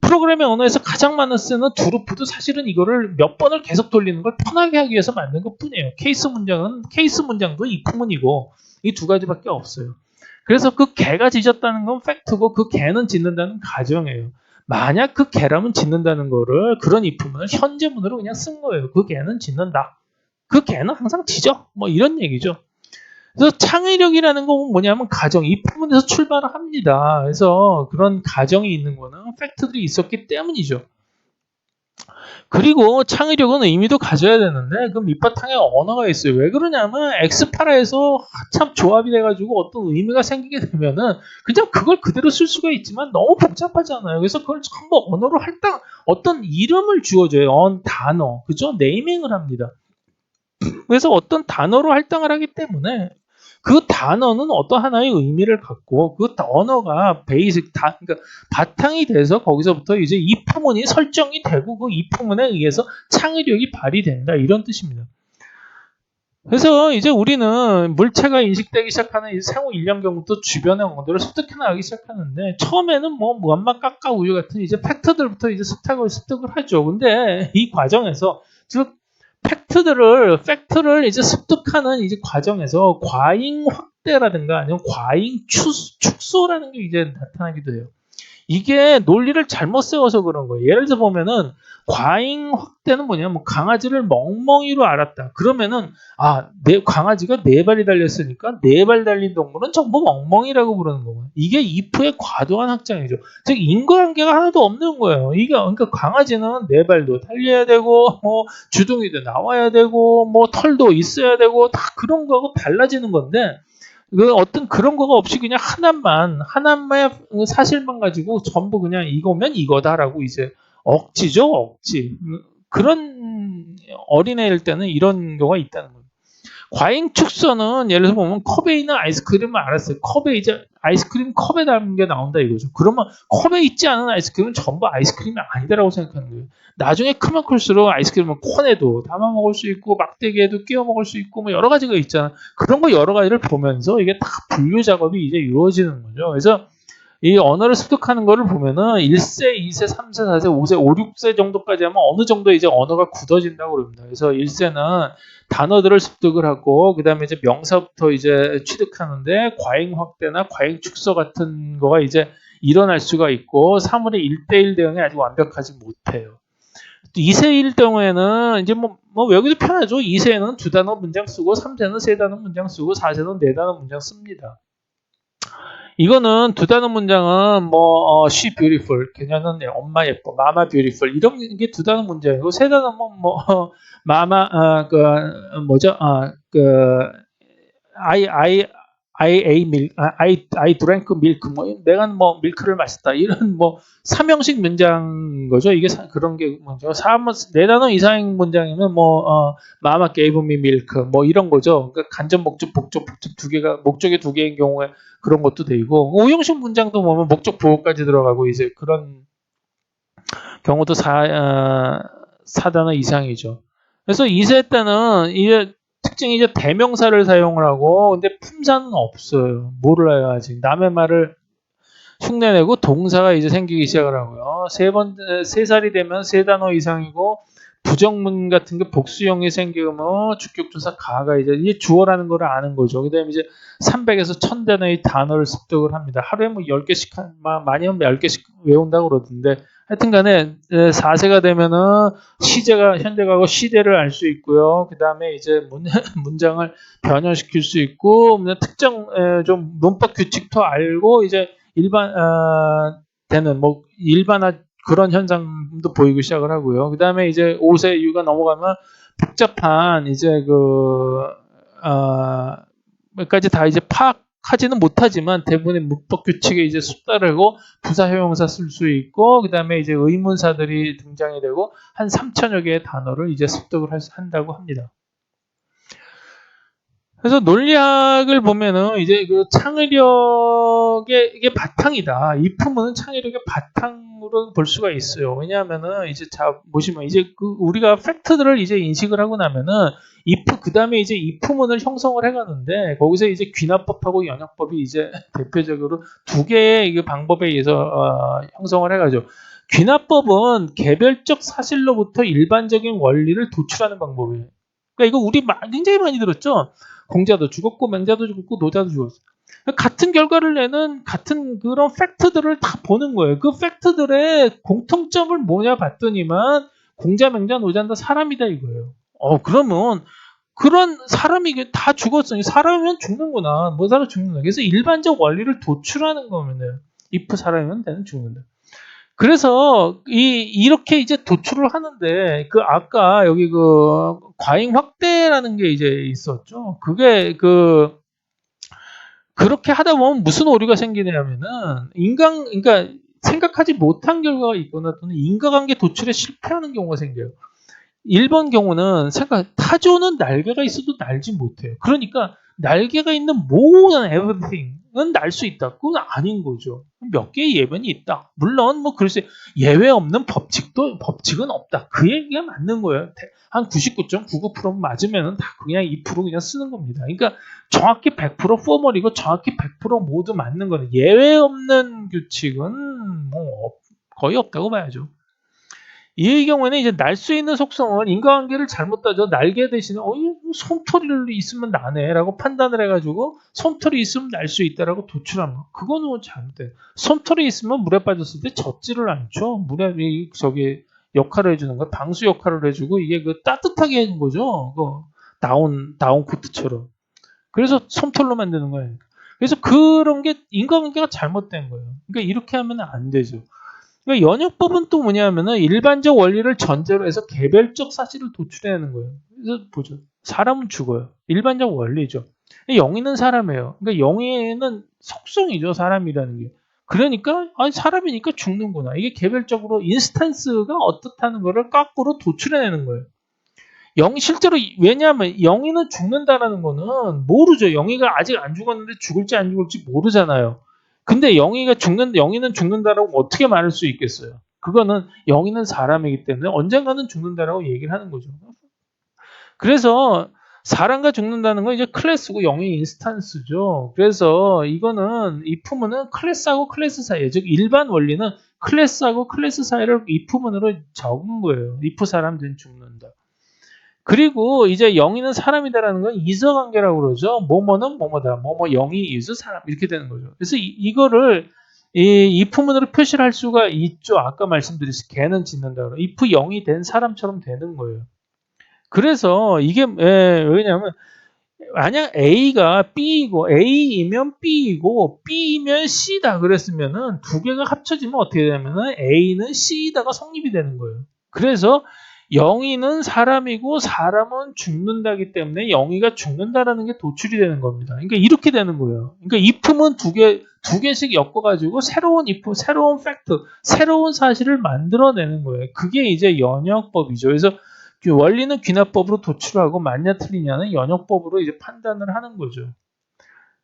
프로그래밍 언어에서 가장 많이 쓰는 두루프도 사실은 이거를 몇 번을 계속 돌리는 걸 편하게 하기 위해서 만든 것 뿐이에요. 케이스 문장도 if문이고 이 두 가지밖에 없어요. 그래서 그 개가 짖었다는 건 팩트고 그 개는 짖는다는 가정이에요. 만약 그 개라면 짖는다는 거를 그런 if문을 현재문으로 그냥 쓴 거예요. 그 개는 짖는다. 그 개는 항상 짖어. 뭐 이런 얘기죠. 그래서 창의력이라는 건 뭐냐면 가정, 이 부분에서 출발을 합니다. 그래서 그런 가정이 있는 거는 팩트들이 있었기 때문이죠. 그리고 창의력은 의미도 가져야 되는데 그 밑바탕에 언어가 있어요. 왜 그러냐면 엑스파라에서 참 조합이 돼가지고 어떤 의미가 생기게 되면은 그냥 그걸 그대로 쓸 수가 있지만 너무 복잡하잖아요. 그래서 그걸 전부 언어로 할당 어떤 이름을 주어줘요. 단어, 그죠? 네이밍을 합니다. 그래서 어떤 단어로 할당을 하기 때문에 그 단어는 어떤 하나의 의미를 갖고 그 언어가 그러니까 바탕이 돼서 거기서부터 이제 if문이 설정이 되고 그 if문에 의해서 창의력이 발휘된다 이런 뜻입니다. 그래서 이제 우리는 물체가 인식되기 시작하는 이 생후 1년경부터 주변의 언어를 습득해 나가기 시작하는데 처음에는 뭐 무한마 깎아 우유 같은 이제 팩트들부터 이제 습득을 하죠. 근데 이 과정에서 즉 팩트를 이제 습득하는 이제 과정에서 과잉 확대라든가 아니면 과잉 축소라는 게 이제 나타나기도 해요. 이게 논리를 잘못 세워서 그런 거예요. 예를 들어 보면은 과잉 확대는 뭐냐면 강아지를 멍멍이로 알았다. 그러면은 내 강아지가 4발이 달렸으니까 4발 달린 동물은 전부 멍멍이라고 부르는 거예요. 이게 if의 과도한 확장이죠. 즉 인과관계가 하나도 없는 거예요. 이게 그러니까 강아지는 4발도 달려야 되고 뭐 주둥이도 나와야 되고 뭐 털도 있어야 되고 다 그런 거하고 달라지는 건데 그 어떤 그런 거가 없이 그냥 하나만의 사실만 가지고 전부 그냥 이거면 이거다라고 이제 억지죠, 억지. 그런 어린애일 때는 이런 경우가 있다는 거예요. 과잉 축소는 예를 들어 보면 컵에 있는 아이스크림을 알았어요. 컵에 이제 아이스크림 컵에 담은 게 나온다 이거죠. 그러면 컵에 있지 않은 아이스크림은 전부 아이스크림이 아니다라고 생각하는 거예요. 나중에 크면 클수록 아이스크림은 콘에도 담아 먹을 수 있고 막대기에도 끼워 먹을 수 있고 뭐 여러 가지가 있잖아. 그런 거 여러 가지를 보면서 이게 다 분류 작업이 이제 이루어지는 거죠. 그래서 이 언어를 습득하는 거를 보면은 1세, 2세, 3세, 4세, 5세, 5, 6세 정도까지 하면 어느 정도 이제 언어가 굳어진다고 그럽니다. 그래서 1세는 단어들을 습득을 하고 그다음에 이제 명사부터 이제 취득하는데 과잉 확대나 과잉 축소 같은 거가 이제 일어날 수가 있고 3월의 1대1 대응이 아직 완벽하지 못해요. 2세일 경우에는 이제 뭐 외우기도 편하죠. 2세는 두 단어 문장 쓰고 3세는 세 단어 문장 쓰고 4세는 네 단어 문장 씁니다. 이거는 두 단어 문장은 뭐 she beautiful 그녀는 엄마 예뻐 마마 beautiful 이런 게 두 단어 문장이고 세 단어는 뭐 마마 그 뭐죠 그 I ate milk I drank milk 뭐 내가 뭐 밀크를 마셨다 이런 뭐 삼형식 문장 거죠. 이게 그런 게 뭐죠. 네 단어 이상의 문장이면 뭐 마마 gave me milk 뭐 이런 거죠. 그러니까 간접 목적 복적 두 개가 목적이 두 개인 경우에 그런 것도 되고 오형식 문장도 보면 목적 보호까지 들어가고 이제 그런 경우도 4단어 이상이죠. 그래서 2세 때는 이제 특징이 이제 대명사를 사용을 하고 근데 품사는 없어요. 몰라요 아직. 남의 말을 흉내내고 동사가 이제 생기기 시작을 하고요. 세 살이 되면 세 단어 이상이고 부정문 같은 게 복수형이 생기면 주격조사 가가 이제 주어라는 걸 아는 거죠. 그다음에 이제 300에서 1000단어의 단어를 습득을 합니다. 하루에 뭐 10개씩 많이 하면 10개씩 외운다고 그러던데 하여튼 간에 4세가 되면은 시제가 현재가고 시대를 알 수 있고요. 그다음에 이제 문장을 변형시킬 수 있고 특정 좀 문법 규칙도 알고 이제 되는 뭐 일반화 그런 현상도 보이기 시작을 하고요. 그다음에 이제 5세 이후가 넘어가면 복잡한 이제 몇가지 다 이제 파악하지는 못하지만 대부분의 문법 규칙에 이제 숙달하고 부사 형용사 쓸 수 있고 그다음에 이제 의문사들이 등장이 되고 한 3천여 개의 단어를 이제 습득을 한다고 합니다. 그래서 논리학을 보면은 이제 그 창의력의 이게 바탕이다. if문은 창의력의 바탕으로 볼 수가 있어요. 왜냐하면은 이제 자 보시면 이제 그 우리가 팩트들을 이제 인식을 하고 나면은 if 그 다음에 이제 if문을 형성을 해가는데 거기서 이제 귀납법하고 연역법이 이제 대표적으로 두 개의 이 방법에 의해서 형성을 해가죠. 귀납법은 개별적 사실로부터 일반적인 원리를 도출하는 방법이에요. 그러니까 이거 우리 굉장히 많이 들었죠. 공자도 죽었고 맹자도 죽었고 노자도 죽었어. 같은 결과를 내는 같은 그런 팩트들을 다 보는 거예요. 그 팩트들의 공통점을 뭐냐 봤더니만 공자, 맹자, 노자는 다 사람이다 이거예요. 그러면 그런 사람이 다 죽었으니 사람이면 죽는구나. 뭐 사람 죽는다. 그래서 일반적 원리를 도출하는 거면은 if 사람이면 되는 죽는다. 그래서 이렇게 이제 도출을 하는데 그 아까 여기 그 과잉 확대라는 게 이제 있었죠. 그게 그렇게 하다 보면 무슨 오류가 생기냐면은 그러니까 생각하지 못한 결과가 있거나 또는 인과관계 도출에 실패하는 경우가 생겨요. 1번 경우는 타조는 날개가 있어도 날지 못해요. 그러니까 날개가 있는 모든 everything은 날 수 있다. 그건 아닌 거죠. 몇 개의 예변이 있다. 물론 뭐 글쎄 예외 없는 법칙은 없다. 그 얘기가 맞는 거예요. 한 99.99% 맞으면은 다 그냥 2% 그냥 쓰는 겁니다. 그러니까 정확히 100% 포멀이고 정확히 100% 모두 맞는 거는 예외 없는 규칙은 뭐 거의 없다고 봐야죠. 이 경우에는 이제 날 수 있는 속성은 인과관계를 잘못 따져 날개 대신에 솜털이 있으면 나네라고 판단을 해가지고 솜털이 있으면 날 수 있다라고 도출하면 그거는 잘못돼. 솜털이 있으면 물에 빠졌을 때 젖지를 않죠. 물에 저기 역할을 해주는 거야. 방수 역할을 해주고 이게 그 따뜻하게 해준 거죠. 다운 코트처럼. 그래서 솜털로 만드는 거예요. 그래서 그런 게 인과관계가 잘못된 거예요. 그러니까 이렇게 하면 안 되죠. 그러니까 연역법은 또 뭐냐면은 일반적 원리를 전제로 해서 개별적 사실을 도출해내는 거예요. 그래서 보죠. 사람은 죽어요. 일반적 원리죠. 영이는 사람이에요. 그러니까 영이는 속성이죠. 사람이라는 게. 그러니까 사람이니까 죽는구나. 이게 개별적으로 인스턴스가 어떻다는 거를 거꾸로 도출해내는 거예요. 실제로 왜냐하면 영희는 죽는다라는 거는 모르죠. 영희가 아직 안 죽었는데 죽을지 안 죽을지 모르잖아요. 근데 영희는 죽는다라고 어떻게 말할 수 있겠어요? 그거는 영희는 사람이기 때문에 언젠가는 죽는다라고 얘기를 하는 거죠. 그래서 사람과 죽는다는 건 이제 클래스고 영의 인스탄스죠. 그래서 이거는 if문은 클래스하고 클래스 사이에, 즉 일반 원리는 클래스하고 클래스 사이를 if문으로 적은 거예요. if 사람들은 죽는다. 그리고 이제 영이는 사람이다라는 건 이서관계라고 그러죠. 뭐뭐는 뭐뭐다. 뭐뭐 영이 is 사람 이렇게 되는 거죠. 그래서 이거를 이 if문으로 표시를 할 수가 있죠. 아까 말씀드렸듯이 개는 짓는다. if 영이 된 사람처럼 되는 거예요. 그래서 이게 왜냐하면 만약 A가 B이고 A이면 B이고 B이면 C다 그랬으면은 두 개가 합쳐지면 어떻게 되냐면은 A는 C다가 성립이 되는 거예요. 그래서 영희는 사람이고 사람은 죽는다기 때문에 영희가 죽는다라는 게 도출이 되는 겁니다. 그러니까 이렇게 되는 거예요. 그러니까 if는 두 개씩 엮어가지고 새로운 if, 새로운 팩트, 새로운 사실을 만들어내는 거예요. 그게 이제 연역법이죠. 그래서 원리는 귀납법으로 도출하고 맞냐 틀리냐는 연역법으로 이제 판단을 하는 거죠.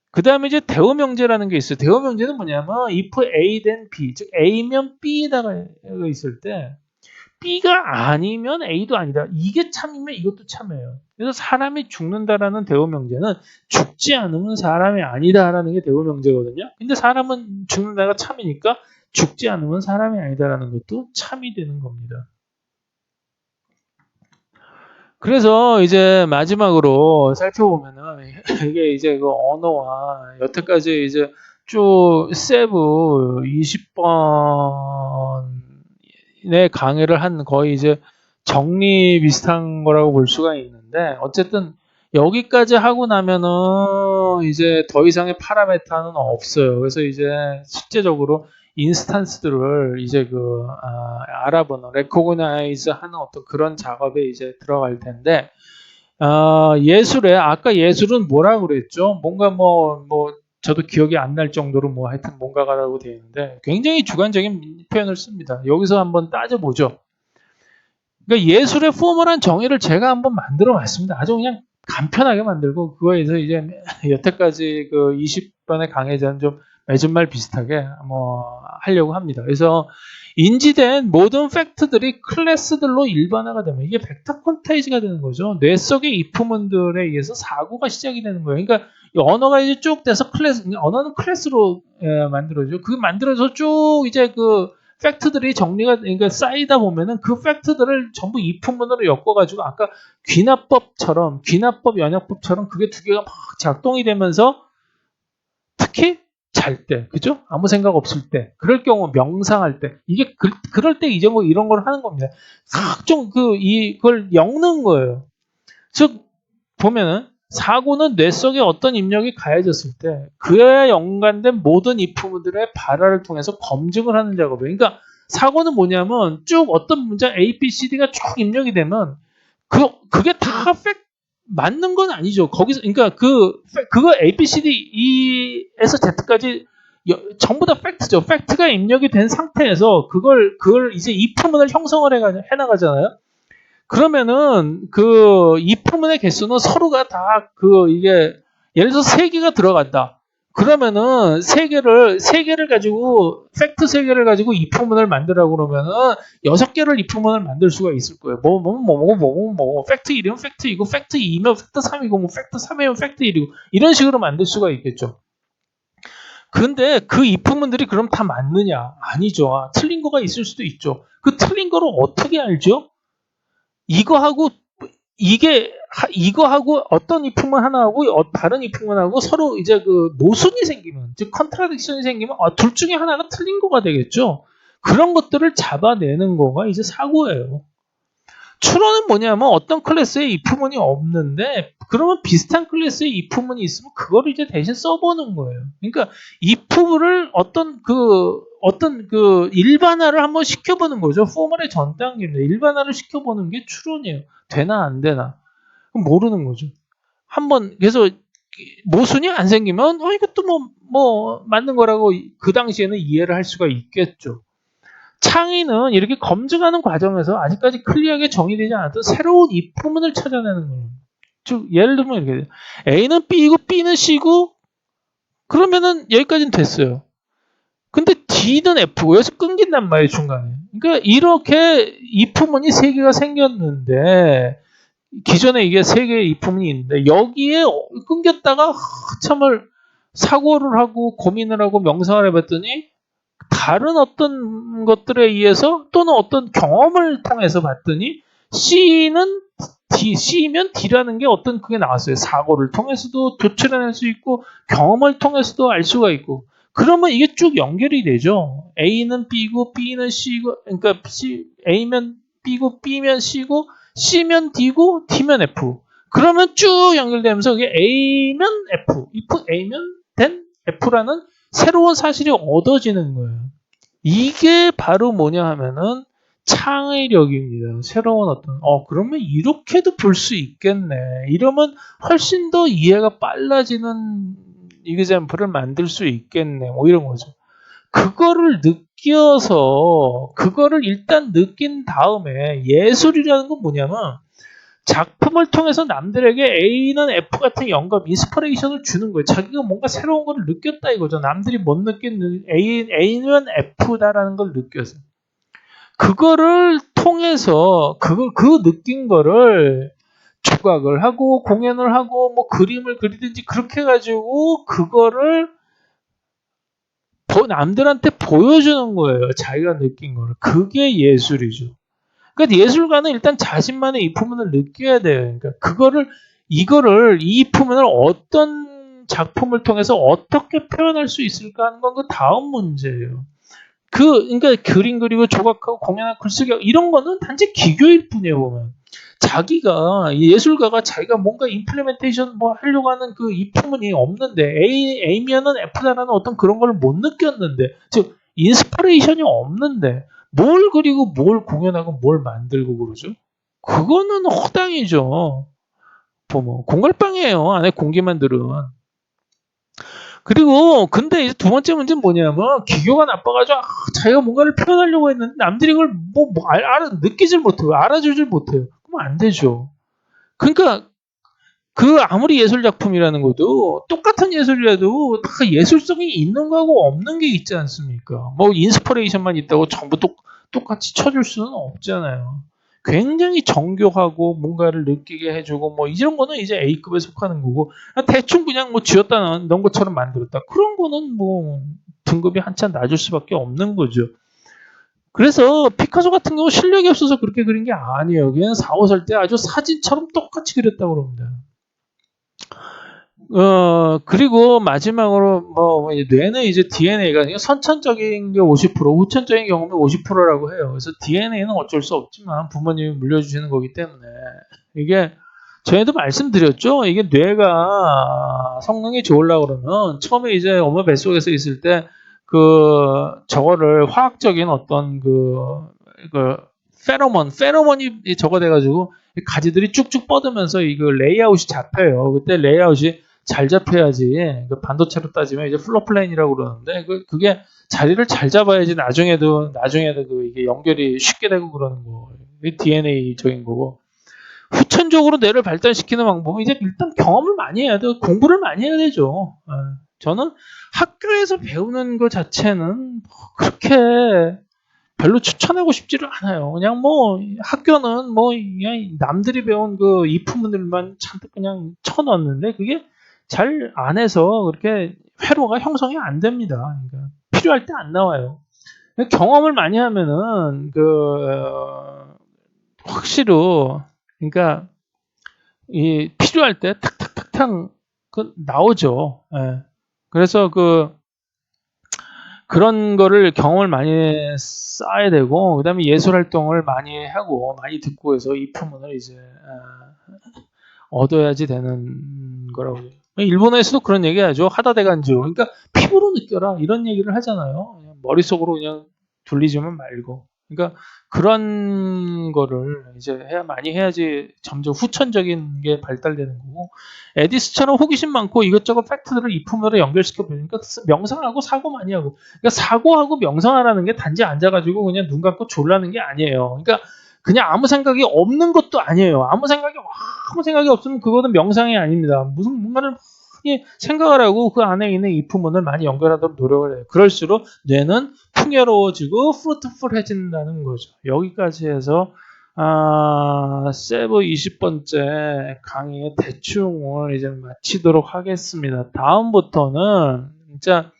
그 다음에 이제 대오명제라는 게 있어요. 대오명제는 뭐냐면 if A then B, 즉 A면 B에다가 있을 때 B가 아니면 A도 아니다. 이게 참이면 이것도 참이에요. 그래서 사람이 죽는다라는 대오명제는 죽지 않으면 사람이 아니다라는 게 대오명제거든요. 근데 사람은 죽는다가 참이니까 죽지 않으면 사람이 아니다라는 것도 참이 되는 겁니다. 그래서 이제 마지막으로 살펴보면은 이게 이제 그 언어와 여태까지 이제 쭉 세부 20번의 강의를 한 거의 이제 정리 비슷한 거라고 볼 수가 있는데 어쨌든 여기까지 하고 나면은 이제 더 이상의 파라메타는 없어요. 그래서 이제 실제적으로 인스탄스들을 이제 알아보는, 레코그나이즈 하는 어떤 그런 작업에 이제 들어갈 텐데, 아까 예술은 뭐라고 그랬죠? 뭔가 저도 기억이 안 날 정도로 하여튼 뭔가가라고 되어 있는데, 굉장히 주관적인 표현을 씁니다. 여기서 한번 따져보죠. 그러니까 예술의 포멀한 정의를 제가 한번 만들어 봤습니다. 아주 그냥 간편하게 만들고, 그거에서 이제 여태까지 그 20번의 강의자는 좀 매준말 비슷하게 하려고 합니다. 그래서 인지된 모든 팩트들이 클래스들로 일반화가 되면 이게 벡터 콘테이지가 되는 거죠. 뇌 속의 이프문들에 의해서 사고가 시작이 되는 거예요. 그러니까 언어가 이제 쭉 돼서 언어는 클래스로 만들어져. 그 만들어서 쭉 이제 팩트들이 그러니까 쌓이다 보면은 그 팩트들을 전부 이프문으로 엮어가지고 아까 귀납법, 연역법처럼 그게 두 개가 막 작동이 되면서 특히 잘 때, 그죠? 아무 생각 없을 때, 그럴 경우 명상할 때, 이게 그럴 때 이제 이런 걸 하는 겁니다. 각종 이걸 엮는 거예요. 즉 보면은 사고는 뇌 속에 어떤 입력이 가해졌을 때 그에 연관된 모든 if문들의 발화를 통해서 검증을 하는 작업이에요. 그러니까 사고는 뭐냐면 쭉 어떤 문장 A, B, C, D가 쭉 입력이 되면 그게 다 맞는 건 아니죠. 거기서 그러니까 그거 A, B, C, D, E에서 Z까지 전부 다 팩트죠. 팩트가 입력이 된 상태에서 그걸 이제 if문을 형성을 해나가잖아요. 그러면은 if문의 개수는 서로가 다 이게 예를 들어서 3개가 들어간다. 그러면은 세 개를 가지고 팩트 3개를 가지고 if문을 만들라고 그러면은 6개를 if문을 만들 수가 있을 거예요. 팩트 1이면 팩트 2고 팩트 2면 팩트 3이고 팩트 3이면 팩트 1이고 이런 식으로 만들 수가 있겠죠. 근데 그 if문들이 그럼 다 맞느냐? 아니죠. 틀린 거가 있을 수도 있죠. 그 틀린 거를 어떻게 알죠? 이거하고 어떤 if문 하나하고 다른 if문 하고 서로 이제 모순이 생기면, 즉 컨트라딕션이 생기면 둘 중에 하나가 틀린 거가 되겠죠. 그런 것들을 잡아내는 거가 이제 사고예요. 추론은 뭐냐면 어떤 클래스에 if문이 없는데 그러면 비슷한 클래스에 if문이 있으면 그거를 이제 대신 써보는 거예요. 그러니까 if를 어떤 일반화를 한번 시켜보는 거죠. 포멀의 전 단계입니다. 일반화를 시켜보는 게 추론이에요. 되나 안 되나 그럼 모르는 거죠. 한번 그래서 모순이 안 생기면 이것도 맞는 거라고 그 당시에는 이해를 할 수가 있겠죠. 창의는 이렇게 검증하는 과정에서 아직까지 클리어하게 정의되지 않았던 새로운 입부문을 찾아내는 거예요. 즉 예를 들면 이렇게 A는 B이고 B는 C고 그러면은 여기까지는 됐어요. 근데 D는 F고 여기서 끊긴단 말이에요, 중간에. 그러니까 이렇게 입부문이 세 개가 생겼는데 기존에 이게 세 개의 입부문이 있는데 여기에 끊겼다가 한참을 사고를 하고 고민을 하고 명상을 해봤더니 다른 어떤 것들에 의해서 또는 어떤 경험을 통해서 봤더니 C는 C면 D라는 게 어떤 그게 나왔어요. 사고를 통해서도 도출해낼 수 있고 경험을 통해서도 알 수가 있고 그러면 이게 쭉 연결이 되죠. A는 B고 B는 C고 그러니까 A면 B고 B면 C고 C면 D고 D면 F. 그러면 쭉 연결되면서 이게 A면 F, A면 된 F라는 새로운 사실이 얻어지는 거예요. 이게 바로 뭐냐 하면은 창의력입니다. 새로운 그러면 이렇게도 볼 수 있겠네. 이러면 훨씬 더 이해가 빨라지는 이그젬플을 만들 수 있겠네. 뭐 이런 거죠. 그거를 그거를 일단 느낀 다음에 예술이라는 건 뭐냐면 작품을 통해서 남들에게 A는 F 같은 영감, 인스퍼레이션을 주는 거예요. 자기가 뭔가 새로운 걸 느꼈다 이거죠. 남들이 못 느낀 A는 F다라는 걸 느꼈어요. 그거를 통해서 그 느낀 거를 조각을 하고 공연을 하고 뭐 그림을 그리든지 그렇게 해가지고 그거를 남들한테 보여주는 거예요. 자기가 느낀 거를. 그게 예술이죠. 그러니까 예술가는 일단 자신만의 이품문을 느껴야 돼요. 그러니까 이 이품문을 어떤 작품을 통해서 어떻게 표현할 수 있을까 하는 건 그 다음 문제예요. 그러니까 그림 그리고 조각하고 공연하고 글쓰기 이런 거는 단지 기교일 뿐이에요, 보면. 예술가가 자기가 뭔가 임플리멘테이션 뭐 하려고 하는 그 이품문이 없는데, A면은 F다라는 어떤 그런 걸 못 느꼈는데, 즉, 인스퍼레이션이 없는데, 뭘 그리고 뭘 공연하고 뭘 만들고 그러죠? 그거는 허당이죠. 보면. 공갈빵이에요. 안에 공기만 들은. 그리고 근데 이제 두 번째 문제는 뭐냐면 기교가 나빠가지고 자기가 뭔가를 표현하려고 했는데 남들이 이걸 느끼질 못해요. 알아주질 못해요. 그럼 안 되죠. 그러니까 그 아무리 예술 작품이라는 것도 똑같은 예술이라도 다 예술성이 있는 거하고 없는 게 있지 않습니까? 뭐 인스퍼레이션만 있다고 전부 똑같이 쳐줄 수는 없잖아요. 굉장히 정교하고 뭔가를 느끼게 해주고 뭐 이런 거는 이제 A급에 속하는 거고 대충 그냥 뭐 쥐었다 넣은 것처럼 만들었다 그런 거는 뭐 등급이 한참 낮을 수밖에 없는 거죠. 그래서 피카소 같은 경우 실력이 없어서 그렇게 그린 게 아니에요. 그냥 4, 5살 때 아주 사진처럼 똑같이 그렸다고 그럽니다. 그리고 마지막으로 뇌는 이제 DNA가 선천적인 게 50%, 후천적인 경험이 50%라고 해요. 그래서 DNA는 어쩔 수 없지만 부모님이 물려주시는 거기 때문에 이게 저희도 말씀드렸죠. 이게 뇌가 성능이 좋으려고 그러면 처음에 이제 엄마 뱃속에서 있을 때 저거를 화학적인 어떤 페로몬이 저거 돼가지고 가지들이 쭉쭉 뻗으면서 이거 레이아웃이 잡혀요. 그때 레이아웃이 잘 잡혀야지. 반도체로 따지면 이제 플로플레인이라고 그러는데 그게 자리를 잘 잡아야지 나중에도 이게 연결이 쉽게 되고 그러는 거. 이게 DNA적인 거고. 후천적으로 뇌를 발달시키는 방법은 이제 일단 경험을 많이 해야 돼요. 공부를 많이 해야 되죠. 저는 학교에서 배우는 것 자체는 그렇게 별로 추천하고 싶지를 않아요. 그냥 학교는 그냥 남들이 배운 그 이품들만 잔뜩 그냥 쳐넣는데 그게 잘 안 해서 그렇게 회로가 형성이 안 됩니다. 그러니까 필요할 때 안 나와요. 경험을 많이 하면은 확실히 그러니까 이 필요할 때 탁탁탁탁 나오죠. 예. 그래서 그런 거를 경험을 많이 쌓아야 되고 그다음에 예술 활동을 많이 하고 많이 듣고 해서 이 품문을 이제 얻어야지 되는 거라고. 일본에서도 그런 얘기하죠. 하다대간주. 그러니까 피부로 느껴라 이런 얘기를 하잖아요. 그냥 머릿속으로 그냥 돌리지만 말고. 그러니까 그런 거를 이제 많이 해야지 점점 후천적인 게 발달되는 거고, 에디스처럼 호기심 많고 이것저것 팩트들을 이품으로 연결시켜 보니까 명상하고 사고 많이 하고, 그러니까 사고하고 명상하라는 게 단지 앉아가지고 그냥 눈 감고 졸라는 게 아니에요. 그러니까 그냥 아무 생각이 없는 것도 아니에요. 아무 생각이 없으면 그거는 명상이 아닙니다. 무슨 뭔가를 많이 생각을 하고 그 안에 있는 이품문을 많이 연결하도록 노력을 해요. 그럴수록 뇌는 풍요로워지고 프루트풀해진다는 거죠. 여기까지 해서 세브 20번째 강의의 대충을 이제 마치도록 하겠습니다. 다음부터는 진짜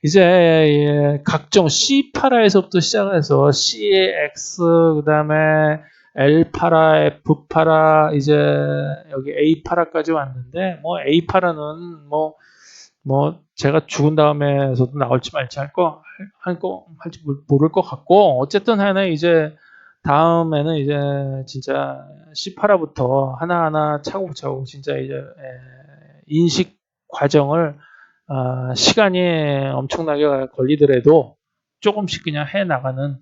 이제 각종 C 파라에서부터 시작해서 C의 X, 그다음에 L 파라, F 파라, 이제 여기 A 파라까지 왔는데, 뭐 A 파라는 뭐 제가 죽은 다음에서도 나올지 말지 할지 모를 것 같고, 어쨌든 하나 이제 다음에는 이제 진짜 C 파라부터 하나하나 차곡차곡 진짜 이제 인식 과정을 시간이 엄청나게 걸리더라도 조금씩 그냥 해 나가는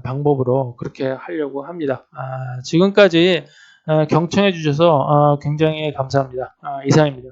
방법으로 그렇게 하려고 합니다. 지금까지 경청해 주셔서 굉장히 감사합니다. 이상입니다.